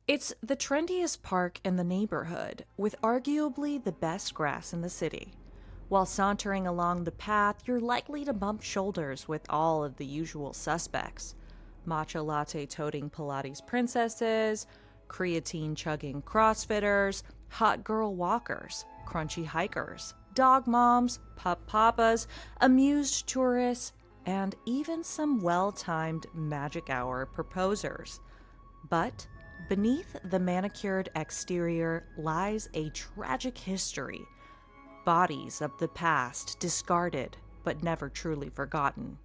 It's the trendiest park in the neighborhood, with arguably the best grass in the city. While sauntering along the path, you're likely to bump shoulders with all of the usual suspects: matcha latte toting Pilates princesses, creatine chugging CrossFitters, hot girl walkers, crunchy hikers, dog moms, pup papas, amused tourists, and even some well timed magic hour proposers. But beneath the manicured exterior lies a tragic history. Bodies of the past discarded but never truly forgotten.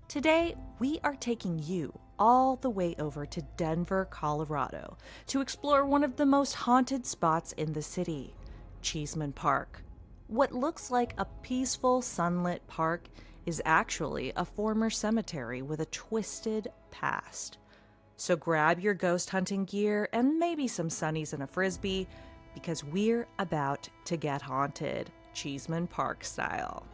Today, we are taking you all the way over to Denver, Colorado, to explore one of the most haunted spots in the city, Cheesman Park. What looks like a peaceful, sunlit park is actually a former cemetery with a twisted past. So grab your ghost hunting gear and maybe some sunnies and a frisbee, because we're about to get haunted, Cheesman Park style.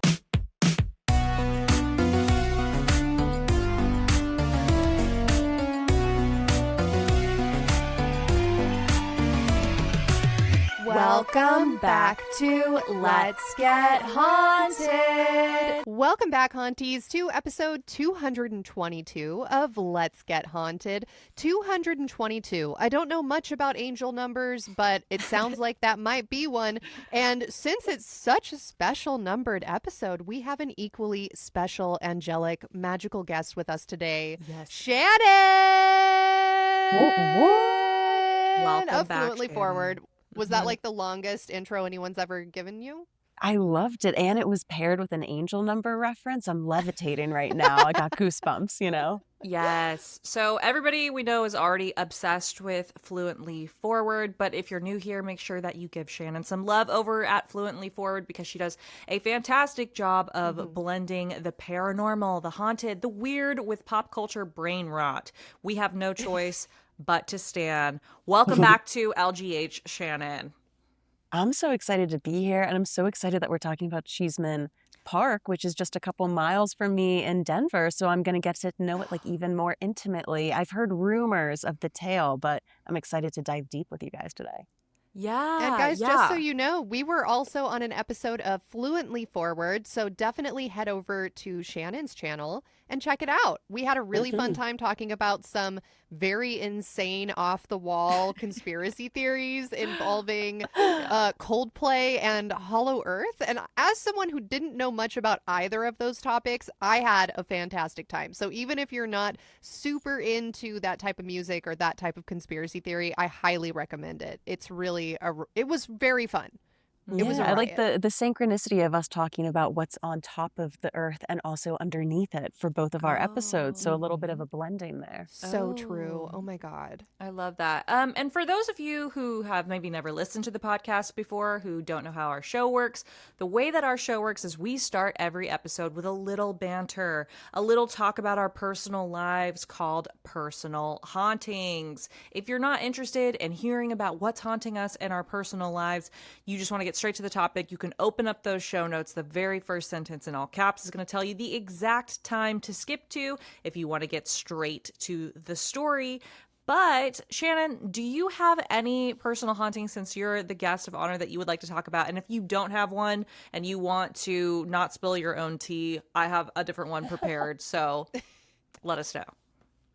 Welcome back to Let's Get Haunted. Welcome back, Haunties, to episode 222 of Let's Get Haunted. 222. I don't know much about angel numbers, but it sounds like that might be one. And since it's such a special numbered episode, we have an equally special, angelic, magical guest with us today. Yes. Shannon! Welcome of back, Fluently Shannon. Forward. Was that like the longest intro anyone's ever given you? I loved it, and it was paired with an angel number reference. I'm levitating right now. I got goosebumps, you know? Yes. So everybody we know is already obsessed with Fluently Forward, but if you're new here, make sure that you give Shannon some love over at Fluently Forward, because she does a fantastic job of blending the paranormal, the haunted, the weird with pop culture brain rot. We have no choice but to stand. Welcome back to LGH, Shannon. I'm so excited to be here, and I'm so excited that we're talking about Cheesman Park, which is just a couple miles from me in Denver, so I'm going to get to know it like even more intimately. I've heard rumors of the tale, but I'm excited to dive deep with you guys today. Yeah. And guys, just so you know, we were also on an episode of Fluently Forward, so definitely head over to Shannon's channel and check it out. We had a really fun time talking about some very insane, off-the-wall conspiracy theories involving Coldplay and Hollow Earth. And as someone who didn't know much about either of those topics, I had a fantastic time. So even if you're not super into that type of music or that type of conspiracy theory, I highly recommend it. It's really, it was very fun. It was a I like riot. the synchronicity of us talking about what's on top of the earth and also underneath it for both of our episodes. So a little bit of a blending there. So true. Oh my God. I love that. And for those of you who have maybe never listened to the podcast before, who don't know how our show works, the way that our show works is we start every episode with a little banter, a little talk about our personal lives called Personal Hauntings. If you're not interested in hearing about what's haunting us in our personal lives, you just want to get straight to the topic, you can open up those show notes. The very first sentence in all caps is going to tell you the exact time to skip to if you want to get straight to the story. But Shannon, do you have any personal hauntings, since you're the guest of honor, that you would like to talk about? And if you don't have one and you want to not spill your own tea, I have a different one prepared. So let us know.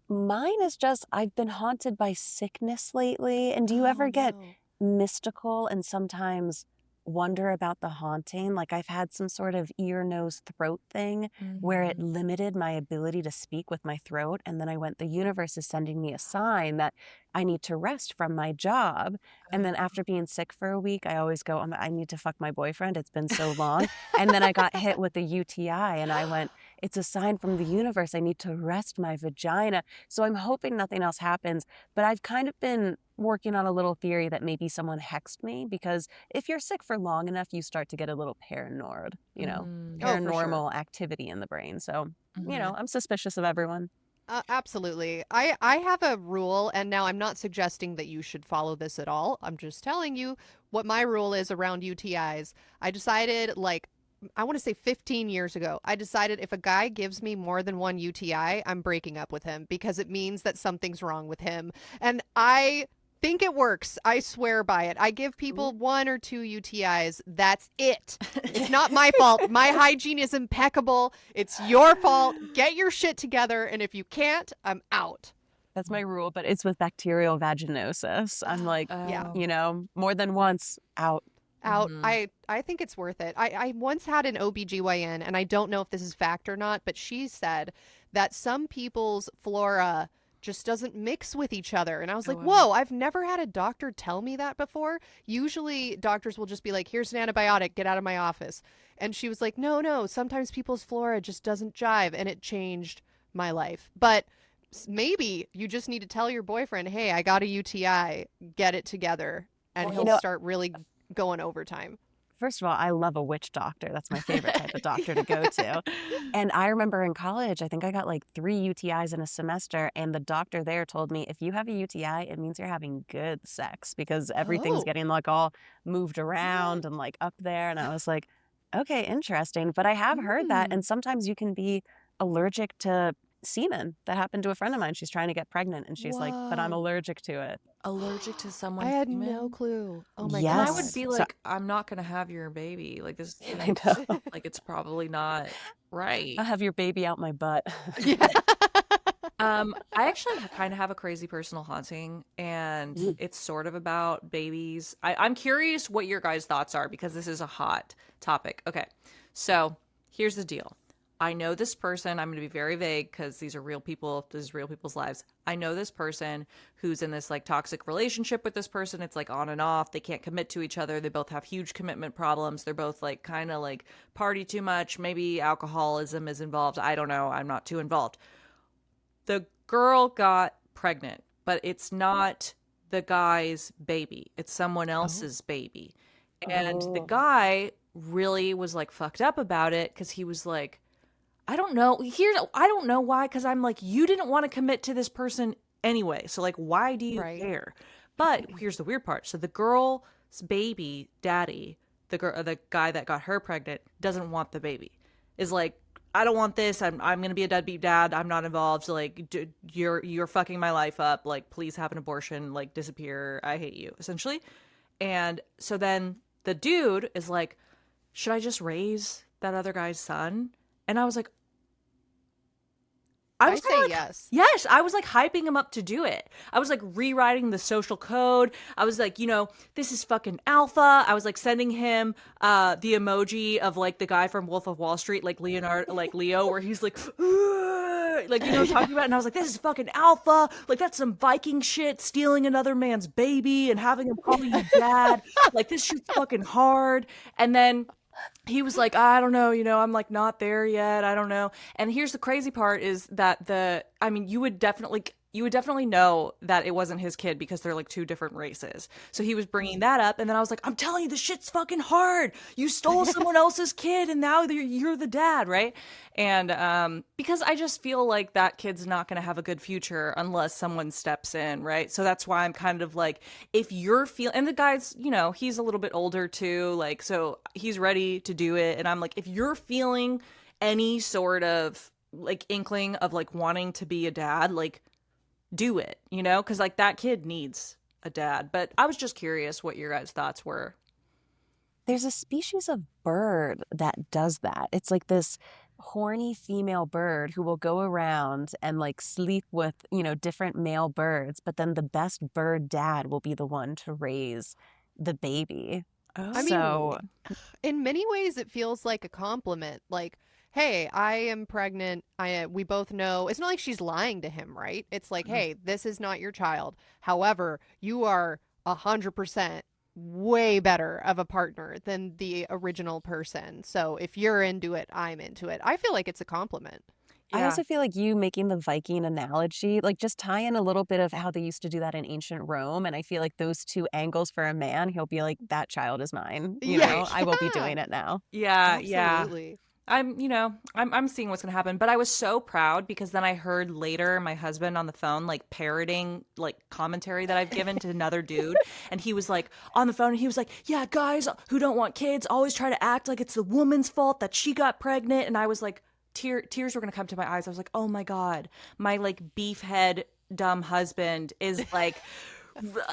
Mine is just, I've been haunted by sickness lately. And do you ever get mystical and sometimes wonder about the haunting? Like, I've had some sort of ear, nose, throat thing where it limited my ability to speak with my throat. And then I went, the universe is sending me a sign that I need to rest from my job. And then after being sick for a week, I always go, I need to fuck my boyfriend. It's been so long. And then I got hit with the UTI and I went, it's a sign from the universe. I need to rest my vagina. So I'm hoping nothing else happens. But I've kind of been working on a little theory that maybe someone hexed me, because if you're sick for long enough, you start to get a little paranoid, you know, paranormal activity in the brain. So, you know, I'm suspicious of everyone. Absolutely. I have a rule, and now I'm not suggesting that you should follow this at all. I'm just telling you what my rule is around UTIs. I decided, like, I want to say 15 years ago, I decided if a guy gives me more than one UTI, I'm breaking up with him, because it means that something's wrong with him. And I think it works. I swear by it. I give people 1 or 2 UTIs. That's it. It's not my fault. My hygiene is impeccable. It's your fault. Get your shit together. And if you can't, I'm out. That's my rule, but it's with bacterial vaginosis. I'm like, Yeah. you know, more than once, out. Out. I think it's worth it. I once had an OBGYN, and I don't know if this is fact or not, but she said that some people's flora just doesn't mix with each other. And I was like, whoa, I've never had a doctor tell me that before. Usually doctors will just be like, here's an antibiotic, get out of my office. And she was like, no, sometimes people's flora just doesn't jive. And it changed my life. But maybe you just need to tell your boyfriend, hey, I got a UTI, get it together. And he'll start really going overtime. First of all, I love a witch doctor. That's my favorite type of doctor to go to. And I remember in college, I think I got like 3 UTIs in a semester. And the doctor there told me, if you have a UTI, it means you're having good sex because everything's getting like all moved around and like up there. And I was like, okay, interesting. But I have heard that. And sometimes you can be allergic to semen. That happened to a friend of mine. She's trying to get pregnant and she's like, but I'm allergic to it. Allergic to someone's I had semen? no clue. Oh my Yes. god. And I would be like, I'm not gonna have your baby. Like this, I know. like it's probably not right. I'll have your baby out my butt. Yeah. I actually kind of have a crazy personal haunting, and it's sort of about babies. I'm curious what your guys' thoughts are because this is a hot topic. Okay, so here's the deal. I know this person. I'm going to be very vague because these are real people. This is real people's lives. I know this person who's in this like toxic relationship with this person. It's like on and off. They can't commit to each other. They both have huge commitment problems. They're both like kind of like party too much. Maybe alcoholism is involved. I don't know. I'm not too involved. The girl got pregnant, but it's not the guy's baby. It's someone else's baby. And the guy really was like fucked up about it because he was like, I don't know. I don't know why, because I'm like, you didn't want to commit to this person anyway. So like, why do you care? But here's the weird part. So the girl's baby daddy, the guy that got her pregnant, doesn't want the baby. Is like, I don't want this. I'm gonna be a deadbeat dad. I'm not involved. Like, you're fucking my life up. Like, please have an abortion. Like, disappear. I hate you, essentially. And so then the dude is like, should I just raise that other guy's son? And I was like, I say yes. Yes, I was like hyping him up to do it. I was like rewriting the social code. I was like, this is fucking alpha. I was like sending him the emoji of like the guy from Wolf of Wall Street, like Leonardo, like Leo, where he's like, talking about it. And I was like, this is fucking alpha. Like that's some Viking shit, stealing another man's baby and having him call you dad. Like this shit's fucking hard. And then he was like, I don't know, I'm like not there yet. I don't know. And here's the crazy part is that you would definitely know that it wasn't his kid because they're like 2 different races. So he was bringing that up. And then I was like, I'm telling you, this shit's fucking hard. You stole someone else's kid and now you're the dad. Right. And because I just feel like that kid's not going to have a good future unless someone steps in. Right. So that's why I'm kind of like, if you're and the guy's, he's a little bit older too. Like, so he's ready to do it. And I'm like, if you're feeling any sort of like inkling of like wanting to be a dad, like, do it, because like that kid needs a dad. But I was just curious what your guys' thoughts were. There's a species of bird that does that. It's like this horny female bird who will go around and like sleep with, different male birds, but then the best bird dad will be the one to raise the baby. I mean, in many ways it feels like a compliment. Like, hey, I am pregnant. We both know. It's not like she's lying to him, right? It's like, hey, this is not your child. However, you are 100% way better of a partner than the original person. So if you're into it, I'm into it. I feel like it's a compliment. I also feel like you making the Viking analogy, like just tie in a little bit of how they used to do that in ancient Rome. And I feel like those 2 angles for a man, he'll be like, that child is mine. I will be doing it now. Yeah. Absolutely. Yeah. I'm seeing what's going to happen, but I was so proud because then I heard later my husband on the phone, like parroting like commentary that I've given to another dude. And he was like on the phone and he was like, yeah, guys who don't want kids always try to act like it's the woman's fault that she got pregnant. And I was like, tears were going to come to my eyes. I was like, oh my God, my like beef head dumb husband is like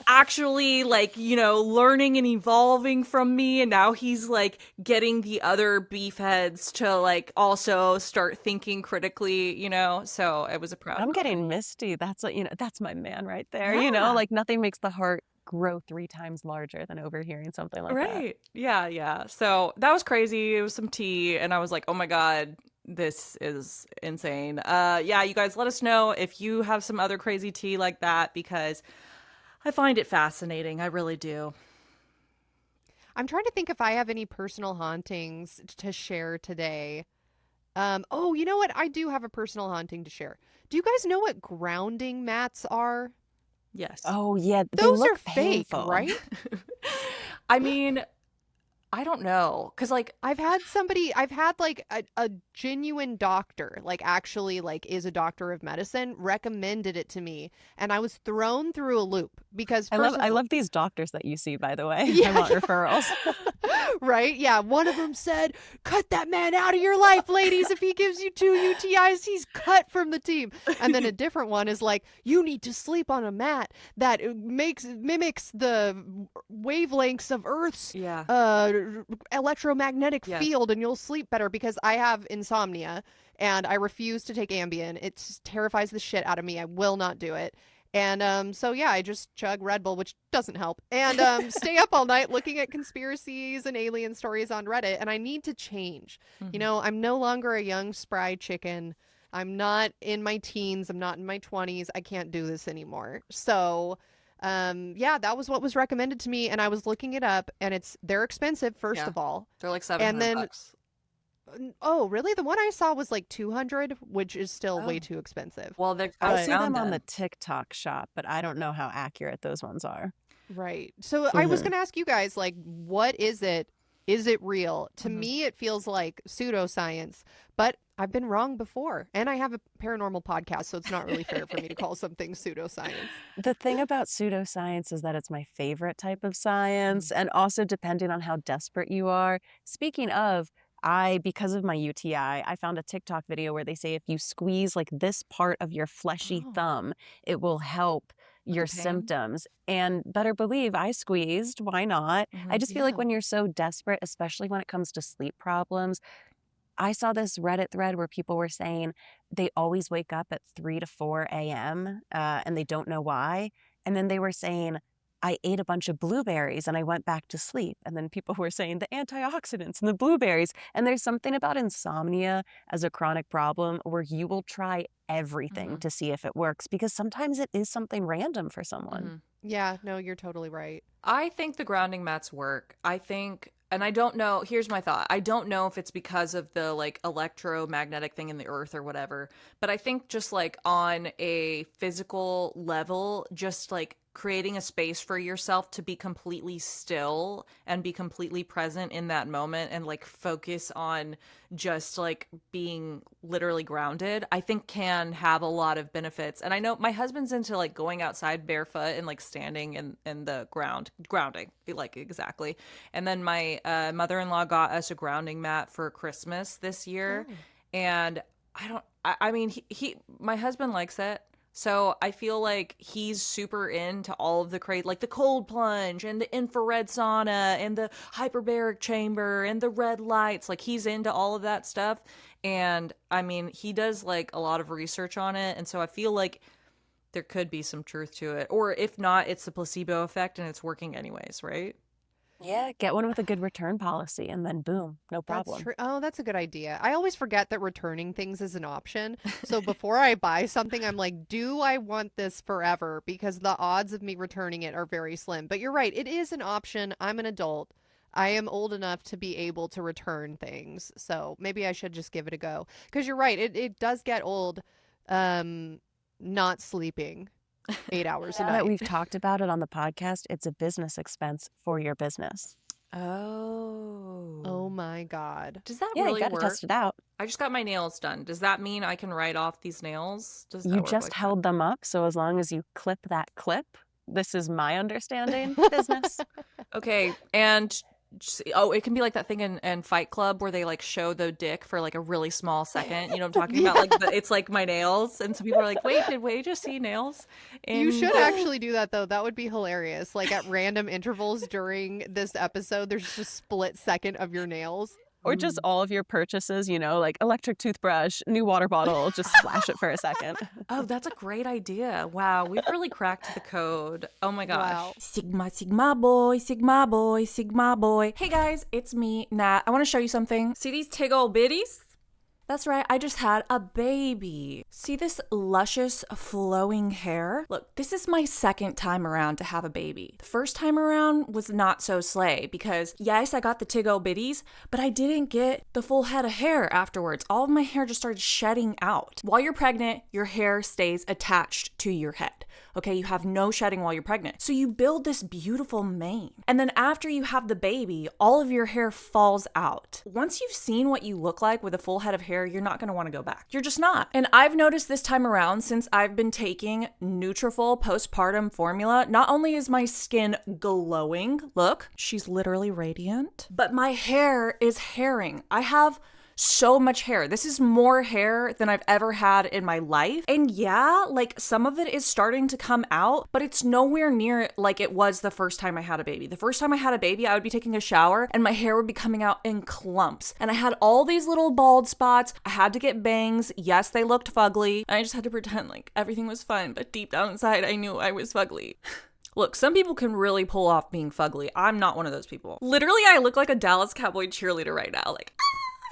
actually like, learning and evolving from me, and now he's like getting the other beefheads to like also start thinking critically, so it was a proud I'm moment. getting misty. That's that's my man right there. Yeah. Like nothing makes the heart grow 3 times larger than overhearing something like that. Right. Yeah. So that was crazy. It was some tea, and I was like, oh my God, this is insane. Yeah, you guys let us know if you have some other crazy tea like that, because I find it fascinating. I really do. I'm trying to think if I have any personal hauntings to share today. Oh, you know what? I do have a personal haunting to share. Do you guys know what grounding mats are? Yes. Oh yeah, they Those are look fake, painful. right? I mean, I don't know, because like I've had like a genuine doctor, like actually like is a doctor of medicine, recommended it to me, and I was thrown through a loop because I love these doctors that you see, by the way. Yeah, I want yeah. referrals. Right? Yeah. One of them said, cut that man out of your life, ladies. If he gives you 2 UTIs, he's cut from the team. And then a different one is like, you need to sleep on a mat that mimics the wavelengths of Earth's electromagnetic field, and you'll sleep better, because I have insomnia and I refuse to take Ambien. It terrifies the shit out of me. I will not do it. And so yeah, I just chug Red Bull, which doesn't help, and stay up all night looking at conspiracies and alien stories on Reddit. And I need to change. I'm no longer a young spry chicken. I'm not in my teens. I'm not in my 20s. I can't do this anymore. So yeah, that was what was recommended to me, and I was looking it up, and they're expensive, first of all. They're like $700. Oh, really? The one I saw was like 200, which is still way too expensive. Well, I see them on the TikTok shop, but I don't know how accurate those ones are. Right. So I was going to ask you guys, like, what is it? Is it real? To me, it feels like pseudoscience, but I've been wrong before. And I have a paranormal podcast, so it's not really fair for me to call something pseudoscience. The thing about pseudoscience is that it's my favorite type of science, and also depending on how desperate you are. Speaking of, because of my UTI, I found a TikTok video where they say if you squeeze like this part of your fleshy thumb, it will help your symptoms. And better believe I squeezed. Why not? I just feel like when you're so desperate, especially when it comes to sleep problems, I saw this Reddit thread where people were saying they always wake up at 3 to 4 a.m. And they don't know why. And then they were saying, I ate a bunch of blueberries and I went back to sleep. And then people were saying the antioxidants and the blueberries. And there's something about insomnia as a chronic problem where you will try everything to see if it works, because sometimes it is something random for someone. Yeah, no, you're totally right. I think the grounding mats work. I think, and I don't know, here's my thought. I don't know if it's because of the like electromagnetic thing in the earth or whatever, but I think just like on a physical level, just like creating a space for yourself to be completely still and be completely present in that moment and like focus on just like being literally grounded, I think can have a lot of benefits. And I know my husband's into like going outside barefoot and like standing in the grounding, like exactly. And then my mother-in-law got us a grounding mat for Christmas this year. And I mean, my husband likes it. So I feel like he's super into all of the like the cold plunge and the infrared sauna and the hyperbaric chamber and the red lights. Like he's into all of that stuff. And I mean, he does like a lot of research on it. And so I feel like there could be some truth to it. Or if not, it's the placebo effect and it's working anyways, right? Yeah, get one with a good return policy and then boom, no problem. That's true. Oh, that's a good idea. I always forget that returning things is an option. So before I buy something, I'm like, do I want this forever? Because the odds of me returning it are very slim. But you're right. It is an option. I'm an adult. I am old enough to be able to return things. So maybe I should just give it a go. Because you're right. It does get old not sleeping 8 hours a Now night. that we've talked about it on the podcast, it's a business expense for your business. Oh my God. Does that Yeah, really you gotta work? test it out. I just got my nails done. Does that mean I can write off these nails? Does that You work just like held them up, so as long as you clip that clip, this is my understanding, business. that? Okay, and it can be like that thing in Fight Club where they like show the dick for like a really small second. You know what I'm talking about? Like it's like my nails, and some people are like, "Wait, did we just see nails?" You And should actually do that though. That would be hilarious. Like at random intervals during this episode, there's just a split second of your nails. Or just all of your purchases, you know, like electric toothbrush, new water bottle, just flash it for a second. oh, that's a great idea. Wow, we've really cracked the code. Oh my gosh. Wow. Sigma, Sigma boy, Sigma boy, Sigma boy. Hey guys, it's me, Nat. I want to show you something. See these tiggle bitties? That's right, I just had a baby. See this luscious, flowing hair? Look, this is my second time around to have a baby. The first time around was not so slay because, yes, I got the tiggle bitties, but I didn't get the full head of hair afterwards. All of my hair just started shedding out. While you're pregnant, your hair stays attached to your head. Okay, you have no shedding while you're pregnant. So you build this beautiful mane. And then after you have the baby, all of your hair falls out. Once you've seen what you look like with a full head of hair, you're not gonna wanna go back. You're just not. And I've noticed this time around since I've been taking NUTRAFOL postpartum formula, not only is my skin glowing, look, she's literally radiant, but my hair is hairing. I have so much hair. This is more hair than I've ever had in my life. And yeah, like some of it is starting to come out, but it's nowhere near like it was the first time I had a baby. The first time I had a baby, I would be taking a shower and my hair would be coming out in clumps. And I had all these little bald spots. I had to get bangs. Yes, they looked fugly. And I just had to pretend like everything was fine, but deep down inside, I knew I was fugly. Look, some people can really pull off being fugly. I'm not one of those people. Literally, I look like a Dallas Cowboy cheerleader right now. Like,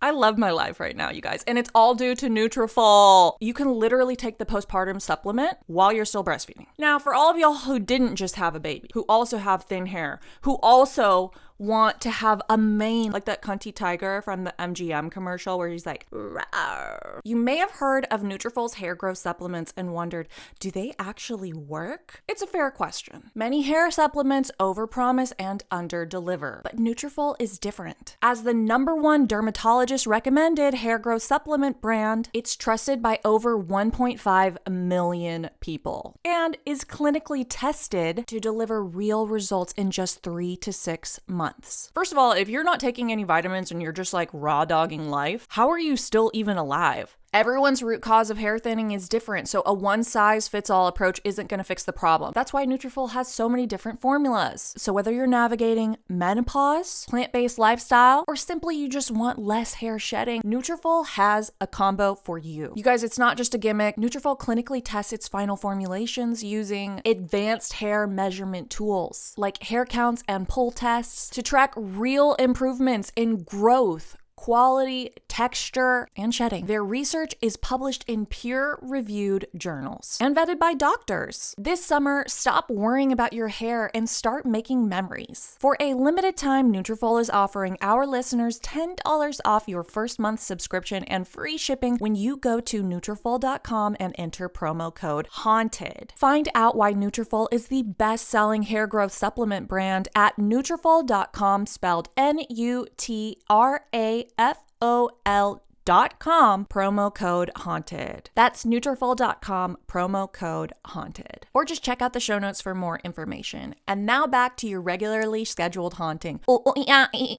I love my life right now, you guys. And it's all due to NUTRAFOL. You can literally take the postpartum supplement while you're still breastfeeding. Now, for all of y'all who didn't just have a baby, who also have thin hair, who also want to have a mane like that cunty tiger from the MGM commercial where he's like, rawr. You may have heard of Nutrafol's hair growth supplements and wondered, do they actually work? It's a fair question. Many hair supplements overpromise and underdeliver, but Nutrafol is different. As the #1 dermatologist recommended hair growth supplement brand, it's trusted by over 1.5 million people and is clinically tested to deliver real results in just 3 to 6 months. First of all, if you're not taking any vitamins and you're just like raw dogging life, how are you still even alive? Everyone's root cause of hair thinning is different, so a one-size-fits-all approach isn't going to fix the problem. That's why Nutrafol has so many different formulas. So whether you're navigating menopause, plant-based lifestyle, or simply you just want less hair shedding, Nutrafol has a combo for you. You guys, it's not just a gimmick. Nutrafol clinically tests its final formulations using advanced hair measurement tools like hair counts and pull tests to track real improvements in growth, quality, texture, and shedding. Their research is published in peer-reviewed journals and vetted by doctors. This summer, stop worrying about your hair and start making memories. For a limited time, Nutrafol is offering our listeners $10 off your first month subscription and free shipping when you go to Nutrafol.com and enter promo code HAUNTED. Find out why Nutrafol is the best-selling hair growth supplement brand at Nutrafol.com, spelled Nutrafol.com, promo code HAUNTED. That's Nutrafol.com, promo code HAUNTED. Or just check out the show notes for more information. And now back to your regularly scheduled haunting.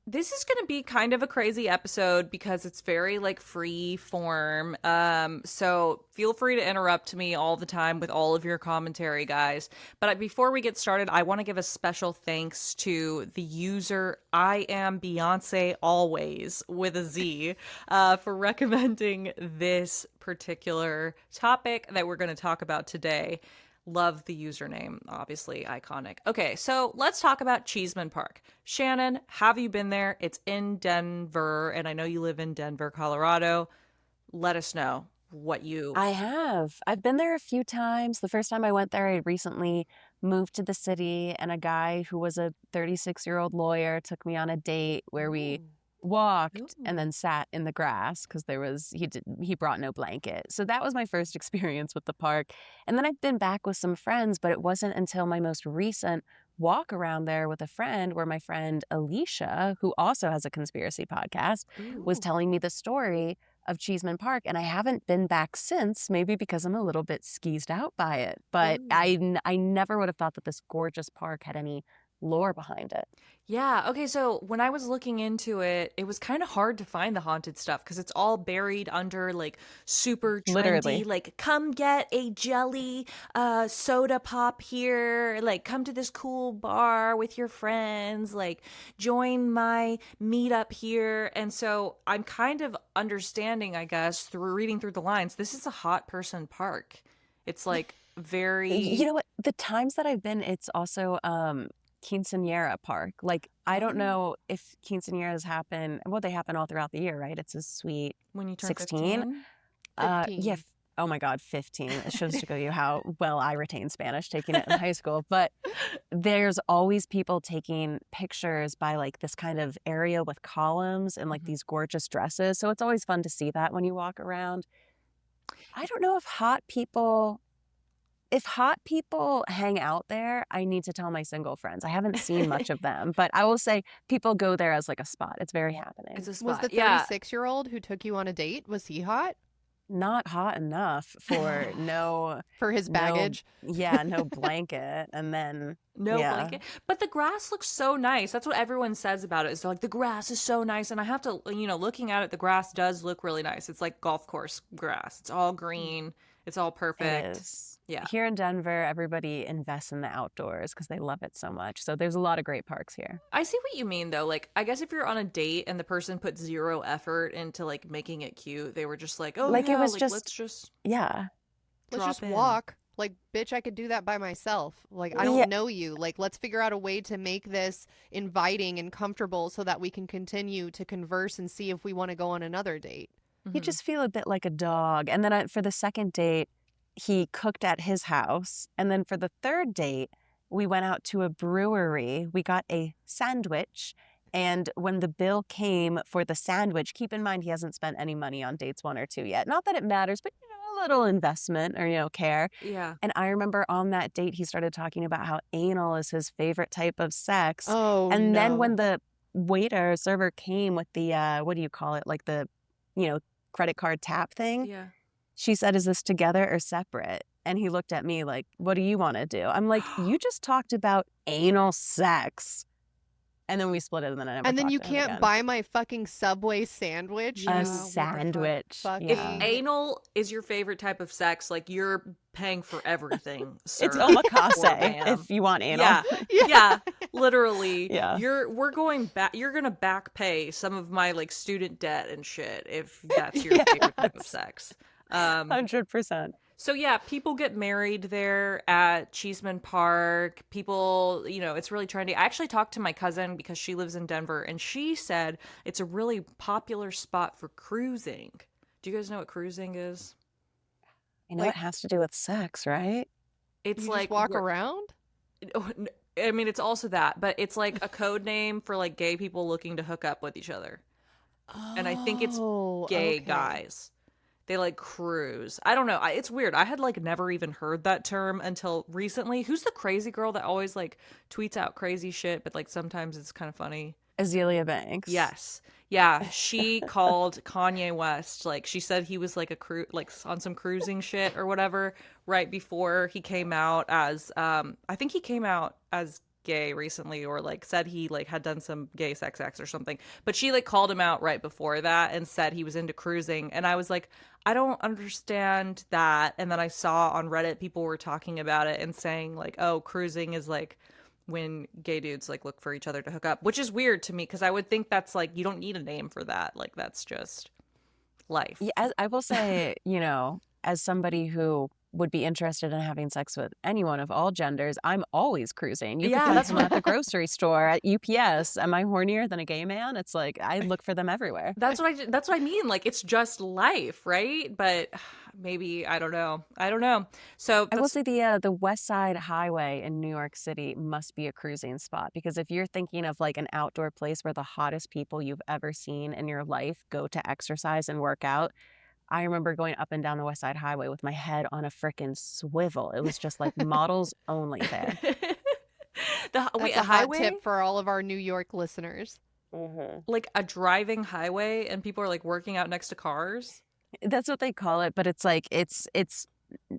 This is going to be kind of a crazy episode because it's very like free form. So feel free to interrupt me all the time with all of your commentary, guys. But before we get started, I want to give a special thanks to the user I am Beyonce Always with a Z for recommending this particular topic that we're going to talk about today. Love the username, obviously iconic. Okay, so let's talk about Cheesman Park. Shannon, have you been there? It's in Denver, and I know you live in Denver, Colorado. Let us know what you... I have. I've been there a few times. The first time I went there, I recently moved to the city, and a guy who was a 36-year-old lawyer took me on a date where we walked and then sat in the grass because he brought no blanket. So that was my first experience with the park. And then I've been back with some friends, but it wasn't until my most recent walk around there with a friend where my friend Alicia, who also has a conspiracy podcast, was telling me the story of Cheesman Park, and I haven't been back since, maybe because I'm a little bit skeezed out by it. But I never would have thought that this gorgeous park had any lore behind it. Yeah. Okay. So when I was looking into it, it was kind of hard to find the haunted stuff because it's all buried under like super trendy, Literally. like come get a jelly soda pop here, like come to this cool bar with your friends, like join my meetup here. And so I'm kind of understanding, I guess, through reading through the lines, this is a hot person park. It's like You very. know what? The times that I've been, it's also quinceañera park. Like, I don't Oh, know if quinceañeras happen. Well, they happen all throughout the year, right? It's a sweet when you turn 16. 15. Yeah. 15. Oh my God, 15. It shows to go you how well I retain Spanish taking it in high school. But there's always people taking pictures by like this kind of area with columns and like Mhm. these gorgeous dresses. So it's always fun to see that when you walk around. I don't know if hot people hang out there, I need to tell my single friends. I haven't seen much of them, but I will say people go there as like a spot. It's very It's happening. a Was the spot. Yeah. 36-year-old who took you on a date, was he hot Not hot enough for no, for his no, baggage? yeah, no blanket. And then, No yeah, blanket. But the grass looks so nice. That's what everyone says about it. Is they're like, the grass is so nice. And I have to, looking at it, the grass does look really nice. It's like golf course grass. It's all green. It's all it perfect. is. Yeah. Here in Denver, everybody invests in the outdoors because they love it so much. So there's a lot of great parks here. I see what you mean though. Like, I guess if you're on a date and the person put zero effort into like making it cute, they were just like, oh Like it yeah, was like let's just, just yeah. Let's drop just in. walk. Like, bitch, I could do that by myself. Like, I Yeah, don't know you. Like, let's figure out a way to make this inviting and comfortable so that we can continue to converse and see if we want to go on another date. you Mhm. just feel a bit like a dog. And then for the second date, he cooked at his house. And then for the third date, we went out to a brewery. We got a sandwich. And when the bill came for the sandwich, keep in mind he hasn't spent any money on dates 1 or 2 yet. Not that it matters, but a little investment or care. Yeah. And I remember on that date, he started talking about how anal is his favorite type of sex. Oh, And then when no. the waiter server came with the what do you call it? Like the, you know, credit card tap thing. Yeah. She said, "Is this together or separate?" And he looked at me like, "What do you want to do?" I'm like, "You just talked about anal sex." And then we split it and then I never And then talked you to him can't again. buy my fucking Subway sandwich. Yeah, A what You the fuck? sandwich. If Yeah. fucking. anal is your favorite type of sex, like you're paying for everything, It's sir or omakase ma'am. if you want anal. Yeah. Yeah. Yeah. Literally. Yeah. We're going back, you're gonna back pay some of my like student debt and shit if that's your favorite type of Yes. sex. 100%. So yeah, people get married there at Cheesman Park. People, it's really trendy. I actually talked to my cousin because she lives in Denver, and she said it's a really popular spot for cruising. Do you guys know what cruising is? I know Like, it has to do with sex, right? It's you like just walk around? I mean, it's also that, but it's like a code name for like gay people looking to hook up with each other. And I think it's Oh, gay okay. guys. They like cruise. I don't know. It's weird. I had like never even heard that term until recently. Who's the crazy girl that always like tweets out crazy shit, but like sometimes it's kind of funny? Azealia Banks. Yes. Yeah, she called Kanye West. Like she said he was like like on some cruising shit or whatever right before he came out as I think he came out as gay recently or like said he like had done some gay sex acts or something. But she like called him out right before that and said he was into cruising and I was like I don't understand that. And then I saw on Reddit people were talking about it and saying like, "Oh, cruising is like when gay dudes like look for each other to hook up," which is weird to me because I would think that's like you don't need a name for that. Like that's just life. Yeah, I will say, as somebody who would be interested in having sex with anyone of all genders, I'm always cruising. You could Yeah, find that's someone what at the grocery store, at UPS. Am I hornier than a gay man? It's like I look for them everywhere. that's what I mean. Like it's just life, right? But maybe I don't know. So I will that's say the West Side Highway in New York City must be a cruising spot because if you're thinking of like an outdoor place where the hottest people you've ever seen in your life go to exercise and work out, I remember going up and down the West Side Highway with my head on a frickin' swivel. It was just like models only there. wait, That's a a hot highway? tip for all of our New York listeners. Like a driving highway and people are like working out next to cars? That's what they call it, but it's like it's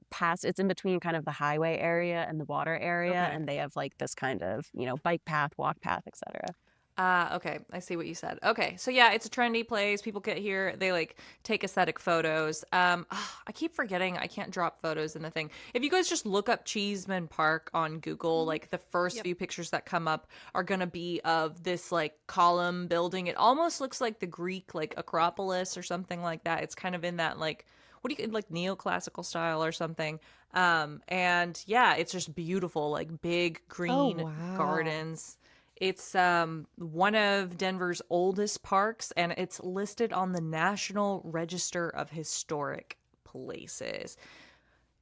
past, it's in between kind of the highway area and the water area, Okay. and they have like this kind of, bike path, walk path, etc. Okay. I see what you said. Okay. So yeah, it's a trendy place. People get here, they like take aesthetic photos. I keep forgetting I can't drop photos in the thing. If you guys just look up Cheesman Park on Google, like the first few pictures that come up are gonna be of this like column building. It almost looks like the Greek like Acropolis or something like that. It's kind of in that like what do you like neoclassical style or something. And yeah, it's just beautiful, like big green wow. gardens. It's one of Denver's oldest parks, and it's listed on the National Register of Historic Places.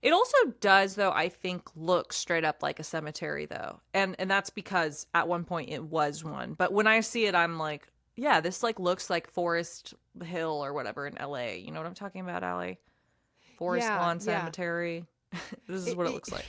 It also does, though, I think, look straight up like a cemetery, though. And that's because at one point it was one. But when I see it, I'm like, yeah, this like looks like Forest Hill or whatever in LA. You know what I'm talking about, Allie? Forest Yeah, Lawn yeah. Cemetery. This is It, what it it, looks like.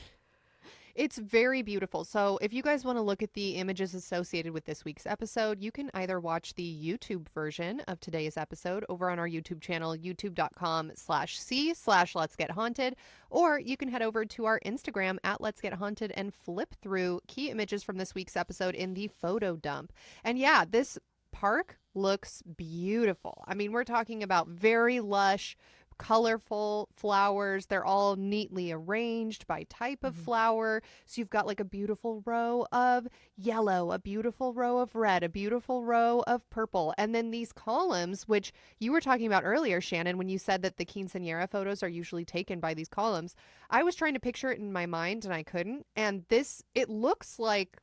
it's very beautiful. So, if you guys want to look at the images associated with this week's episode, you can either watch the YouTube version of today's episode over on our YouTube channel, youtube.com/c/LetsGetHaunted, or you can head over to our Instagram at Let's Get Haunted and flip through key images from this week's episode in the photo dump. And yeah, this park looks beautiful. I mean, we're talking about very lush, colorful flowers. They're all neatly arranged by type of flower. So you've got like a beautiful row of yellow, a beautiful row of red, a beautiful row of purple. And then these columns, which you were talking about earlier, Shannon, when you said that the quinceañera photos are usually taken by these columns. I was trying to picture it in my mind and I couldn't. And it looks like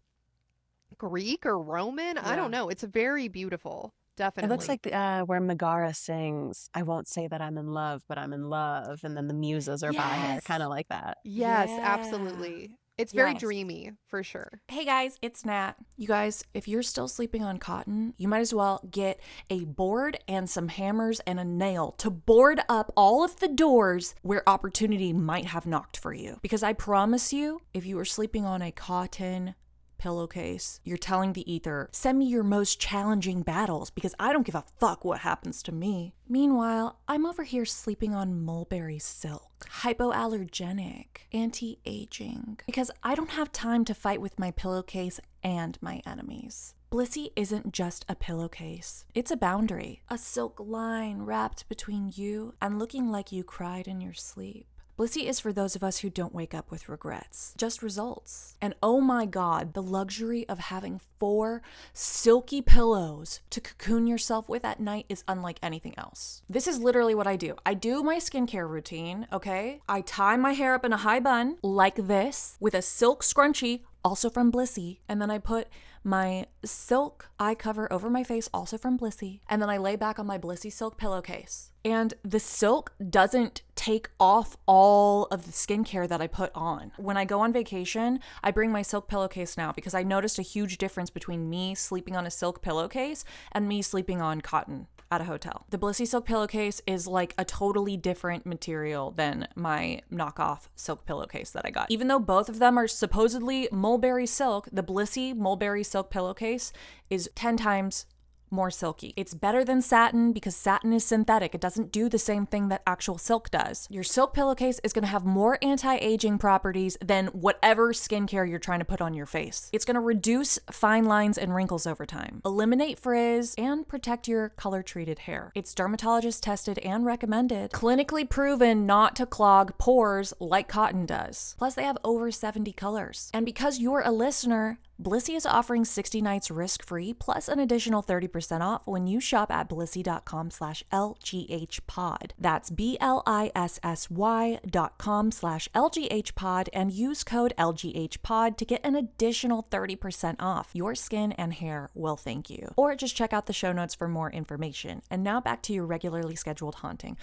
Greek or Roman. I don't know. It's very beautiful. It Definitely. looks like where Megara sings, "I won't say that I'm in love, but I'm in love," and then the muses are by her, kind of like that. Yes, Yeah. absolutely. It's very Yes. dreamy, for sure. Hey guys, it's Nat. You guys, if you're still sleeping on cotton, you might as well get a board and some hammers and a nail to board up all of the doors where opportunity might have knocked for you. Because I promise you, if you are sleeping on a cotton pillowcase, you're telling the ether, send me your most challenging battles because I don't give a fuck what happens to me. Meanwhile, I'm over here sleeping on mulberry silk, hypoallergenic, anti-aging, because I don't have time to fight with my pillowcase and my enemies. BLISSY isn't just a pillowcase. It's a boundary, a silk line wrapped between you and looking like you cried in your sleep. BLISSY is for those of us who don't wake up with regrets, just results. And oh my God, the luxury of having 4 silky pillows to cocoon yourself with at night is unlike anything else. This is literally what I do. I do my skincare routine, okay? I tie my hair up in a high bun like this with a silk scrunchie, also from BLISSY, and then I put my silk eye cover over my face, also from BLISSY, and then I lay back on my BLISSY silk pillowcase. And the silk doesn't take off all of the skincare that I put on. When I go on vacation, I bring my silk pillowcase now because I noticed a huge difference between me sleeping on a silk pillowcase and me sleeping on cotton at a hotel. The BLISSY silk pillowcase is like a totally different material than my knockoff silk pillowcase that I got. Even though both of them are supposedly mulberry silk, the BLISSY mulberry silk pillowcase is 10 times more silky. It's better than satin because satin is synthetic. It doesn't do the same thing that actual silk does. Your silk pillowcase is going to have more anti-aging properties than whatever skincare you're trying to put on your face. It's going to reduce fine lines and wrinkles over time, eliminate frizz, and protect your color-treated hair. It's dermatologist tested and recommended, clinically proven not to clog pores like cotton does. Plus, they have over 70 colors. And because you're a listener, BLISSY is offering 60 nights risk-free plus an additional 30% off when you shop at blissy.com/LGHpod. That's BLISSY.com/LGHpod and use code LGHpod to get an additional 30% off. Your skin and hair will thank you. Or just check out the show notes for more information. And now back to your regularly scheduled haunting.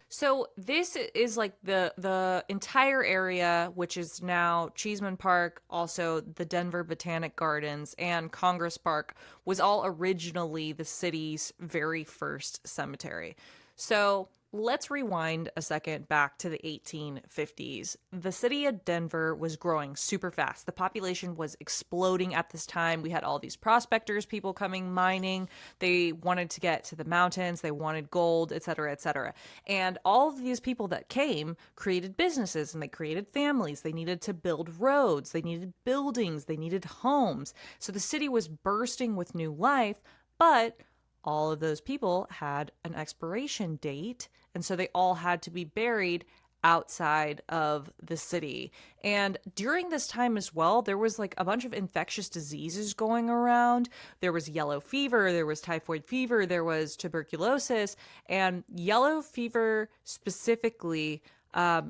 So this is like the entire area, which is now Cheesman Park, also the Denver Botanic Gardens, and Congress Park was all originally the city's very first cemetery. So let's rewind a second back to the 1850s. The city of Denver was growing super fast. The population was exploding at this time. We had all these prospectors, people coming mining. They wanted to get to the mountains. They wanted gold, et cetera, et cetera. And all of these people that came created businesses and they created families. They needed to build roads. They needed buildings. They needed homes. So the city was bursting with new life, but all of those people had an expiration date, and so they all had to be buried outside of the city. And during this time as well, there was like a bunch of infectious diseases going around. There was yellow fever, there was typhoid fever, there was tuberculosis, and yellow fever specifically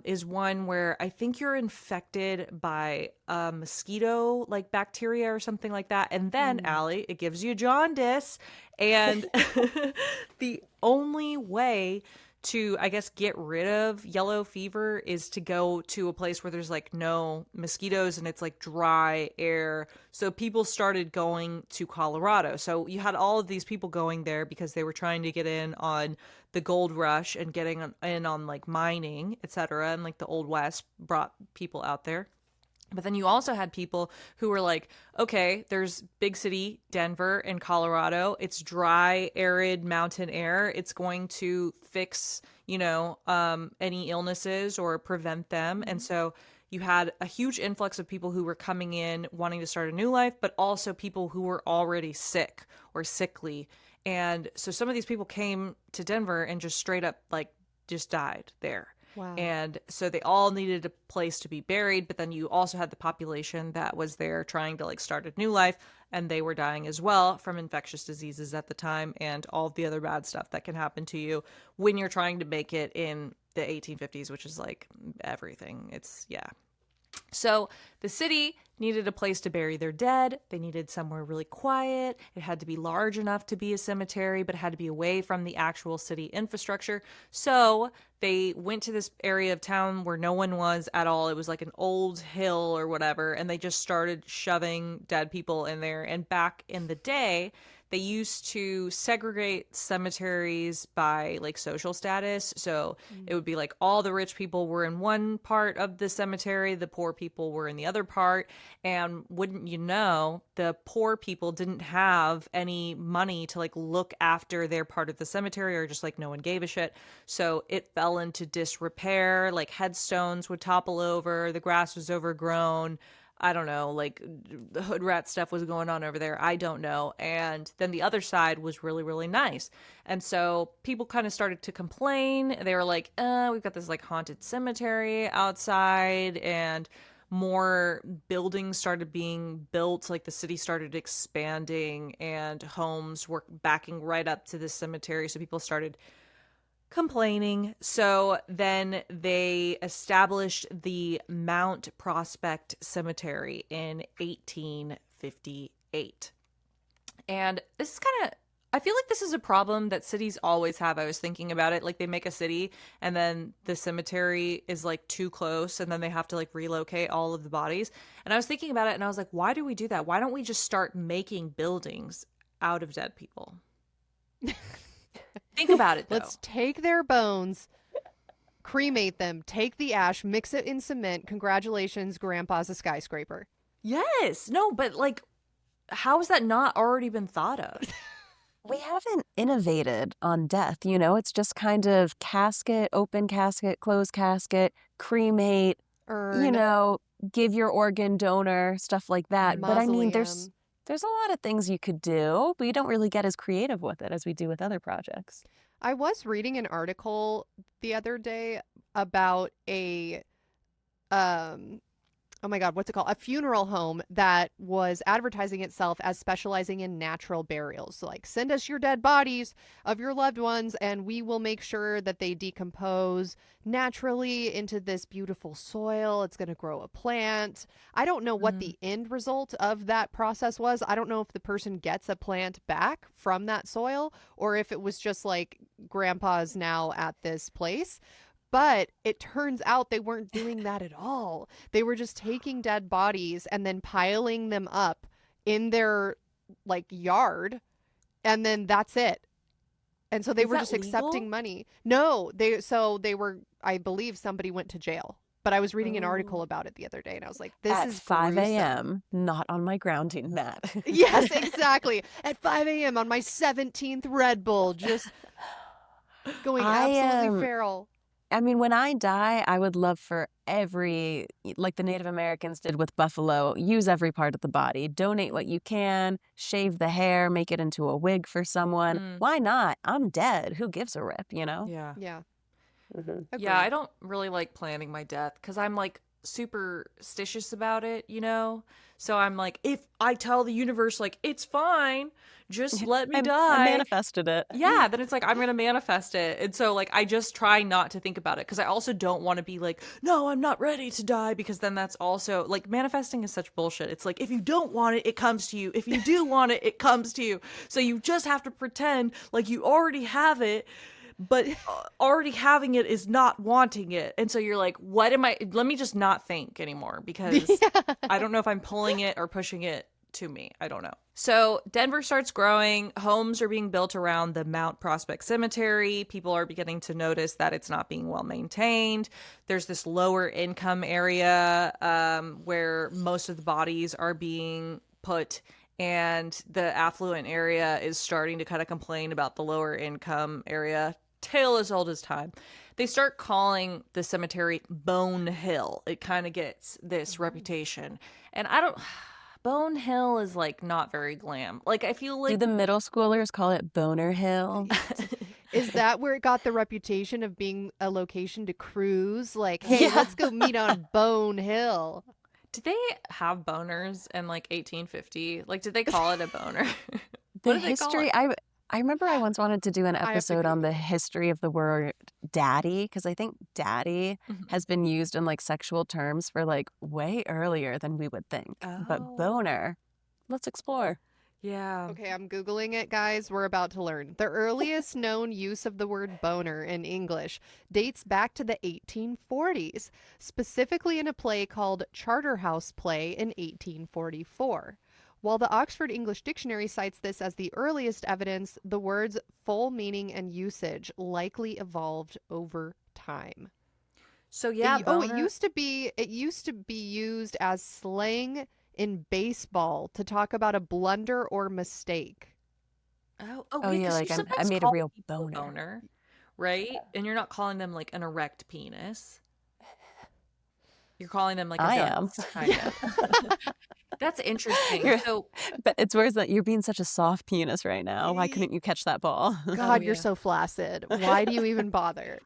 is one where I think you're infected by a mosquito, like bacteria or something like that. And then, Allie, it gives you jaundice. And the only way to, I guess, get rid of yellow fever is to go to a place where there's like no mosquitoes and it's like dry air. So people started going to Colorado. So you had all of these people going there because they were trying to get in on the gold rush and getting in on like mining, etc. And like the Old West brought people out there. But then you also had people who were like, okay, there's big city, Denver and Colorado. It's dry, arid mountain air. It's going to fix, any illnesses or prevent them. And so you had a huge influx of people who were coming in wanting to start a new life, but also people who were already sick or sickly. And so some of these people came to Denver and just straight up like just died there. Wow. And so they all needed a place to be buried, but then you also had the population that was there trying to like start a new life, and they were dying as well from infectious diseases at the time and all the other bad stuff that can happen to you when you're trying to make it in the 1850s, which is like everything. It's, yeah. So the city needed a place to bury their dead. They needed somewhere really quiet. It had to be large enough to be a cemetery, but it had to be away from the actual city infrastructure. So they went to this area of town where no one was at all. It was like an old hill or whatever, and they just started shoving dead people in there. And back in the day, they used to segregate cemeteries by like social status. So it would be like all the rich people were in one part of the cemetery, the poor people were in the other part. And wouldn't you know, the poor people didn't have any money to like look after their part of the cemetery, or just like no one gave a shit. So it fell into disrepair, like headstones would topple over, the grass was overgrown. I don't know, like the hood rat stuff was going on over there. I don't know. And then the other side was really, really nice. And so people kind of started to complain. They were like, we've got this like haunted cemetery outside, and more buildings started being built. Like the city started expanding and homes were backing right up to the cemetery. So people started complaining. So then they established the Mount Prospect Cemetery in 1858. And this is kind of, I feel like this is a problem that cities always have. I was thinking about it. Like they make a city and then the cemetery is like too close, and then they have to like relocate all of the bodies. And I was thinking about it and I was like, why do we do that? Why don't we just start making buildings out of dead people? Think about it, though. Let's take their bones, cremate them, take the ash, mix it in cement. Congratulations, Grandpa's a skyscraper. Yes. No, but like, how has that not already been thought of? We haven't innovated on death, it's just kind of casket, open casket, closed casket, cremate, Urn, give your organ donor, stuff like that. But I mean, there's a lot of things you could do, but you don't really get as creative with it as we do with other projects. I was reading an article the other day about a oh my God, what's it called? A funeral home that was advertising itself as specializing in natural burials. So like, send us your dead bodies of your loved ones and we will make sure that they decompose naturally into this beautiful soil. It's going to grow a plant. I don't know what the end result of that process was. I don't know if the person gets a plant back from that soil or if it was just like grandpa's now at this place. But it turns out they weren't doing that at all. They were just taking dead bodies and then piling them up in their like yard. And then that's it. And so they Is were that just legal? accepting money. No, they were, I believe somebody went to jail. But I was reading an article Oh. about it the other day, and I was like, this At is 5 gruesome. a.m., not on my grounding mat. Yes, exactly. At 5 a.m. on my 17th Red Bull, just going absolutely feral. I mean, when I die, I would love for like the Native Americans did with buffalo, use every part of the body, donate what you can, shave the hair, make it into a wig for someone. Why not? I'm dead. Who gives a rip, you know? Yeah. Yeah. Yeah, I don't really like planning my death because I'm like superstitious about it, you know? So I'm like, if I tell the universe, like, it's fine, just let me I die. manifested it. Yeah, then it's like, I'm going to manifest it. And so, like, I just try not to think about it because I also don't want to be like, no, I'm not ready to die, because then that's also, like, manifesting is such bullshit. It's like, if you don't want it, it comes to you. If you do want it, it comes to you. So you just have to pretend like you already have it, but already having it is not wanting it. And so you're like, let me just not think anymore, because I don't know if I'm pulling it or pushing it to me. I don't know. So Denver starts growing. Homes are being built around the Mount Prospect Cemetery. People are beginning to notice that it's not being well maintained. There's this lower income area where most of the bodies are being put, and the affluent area is starting to kind of complain about the lower income area. Tale as old as time. They start calling the cemetery Bone Hill. It kind of gets this reputation. And Bone Hill is like not very glam. Like, I feel like Do the middle schoolers call it Boner Hill? Is that where it got the reputation of being a location to cruise? Like, hey, let's go meet on Bone Hill. Did they have boners in like 1850? Like, did they call it a boner? The What did they call history, it? I remember I once wanted to do an have to episode on the Google. history of the word daddy, because I think daddy has been used in like sexual terms for like way earlier than we would think. But Oh. boner, let's explore. Yeah. Okay, I'm Googling it, guys. We're about to learn. The earliest known use of the word boner in English dates back to the 1840s, specifically in a play called Charterhouse Play in 1844. While the Oxford English Dictionary cites this as the earliest evidence, the word's full meaning and usage likely evolved over time. So yeah, It boner. used to be used as slang in baseball to talk about a blunder or mistake. Oh, Oh, yeah, yeah, 'cause like you I sometimes made a call real people boner. right? And you're not calling them like an erect penis. You're calling them like a I am. dunce, kind of. That's interesting. You're- So, But it's worse that you're being such a soft penis right now. Why couldn't you catch that ball? God, you're yeah. so flaccid. Why do you even bother?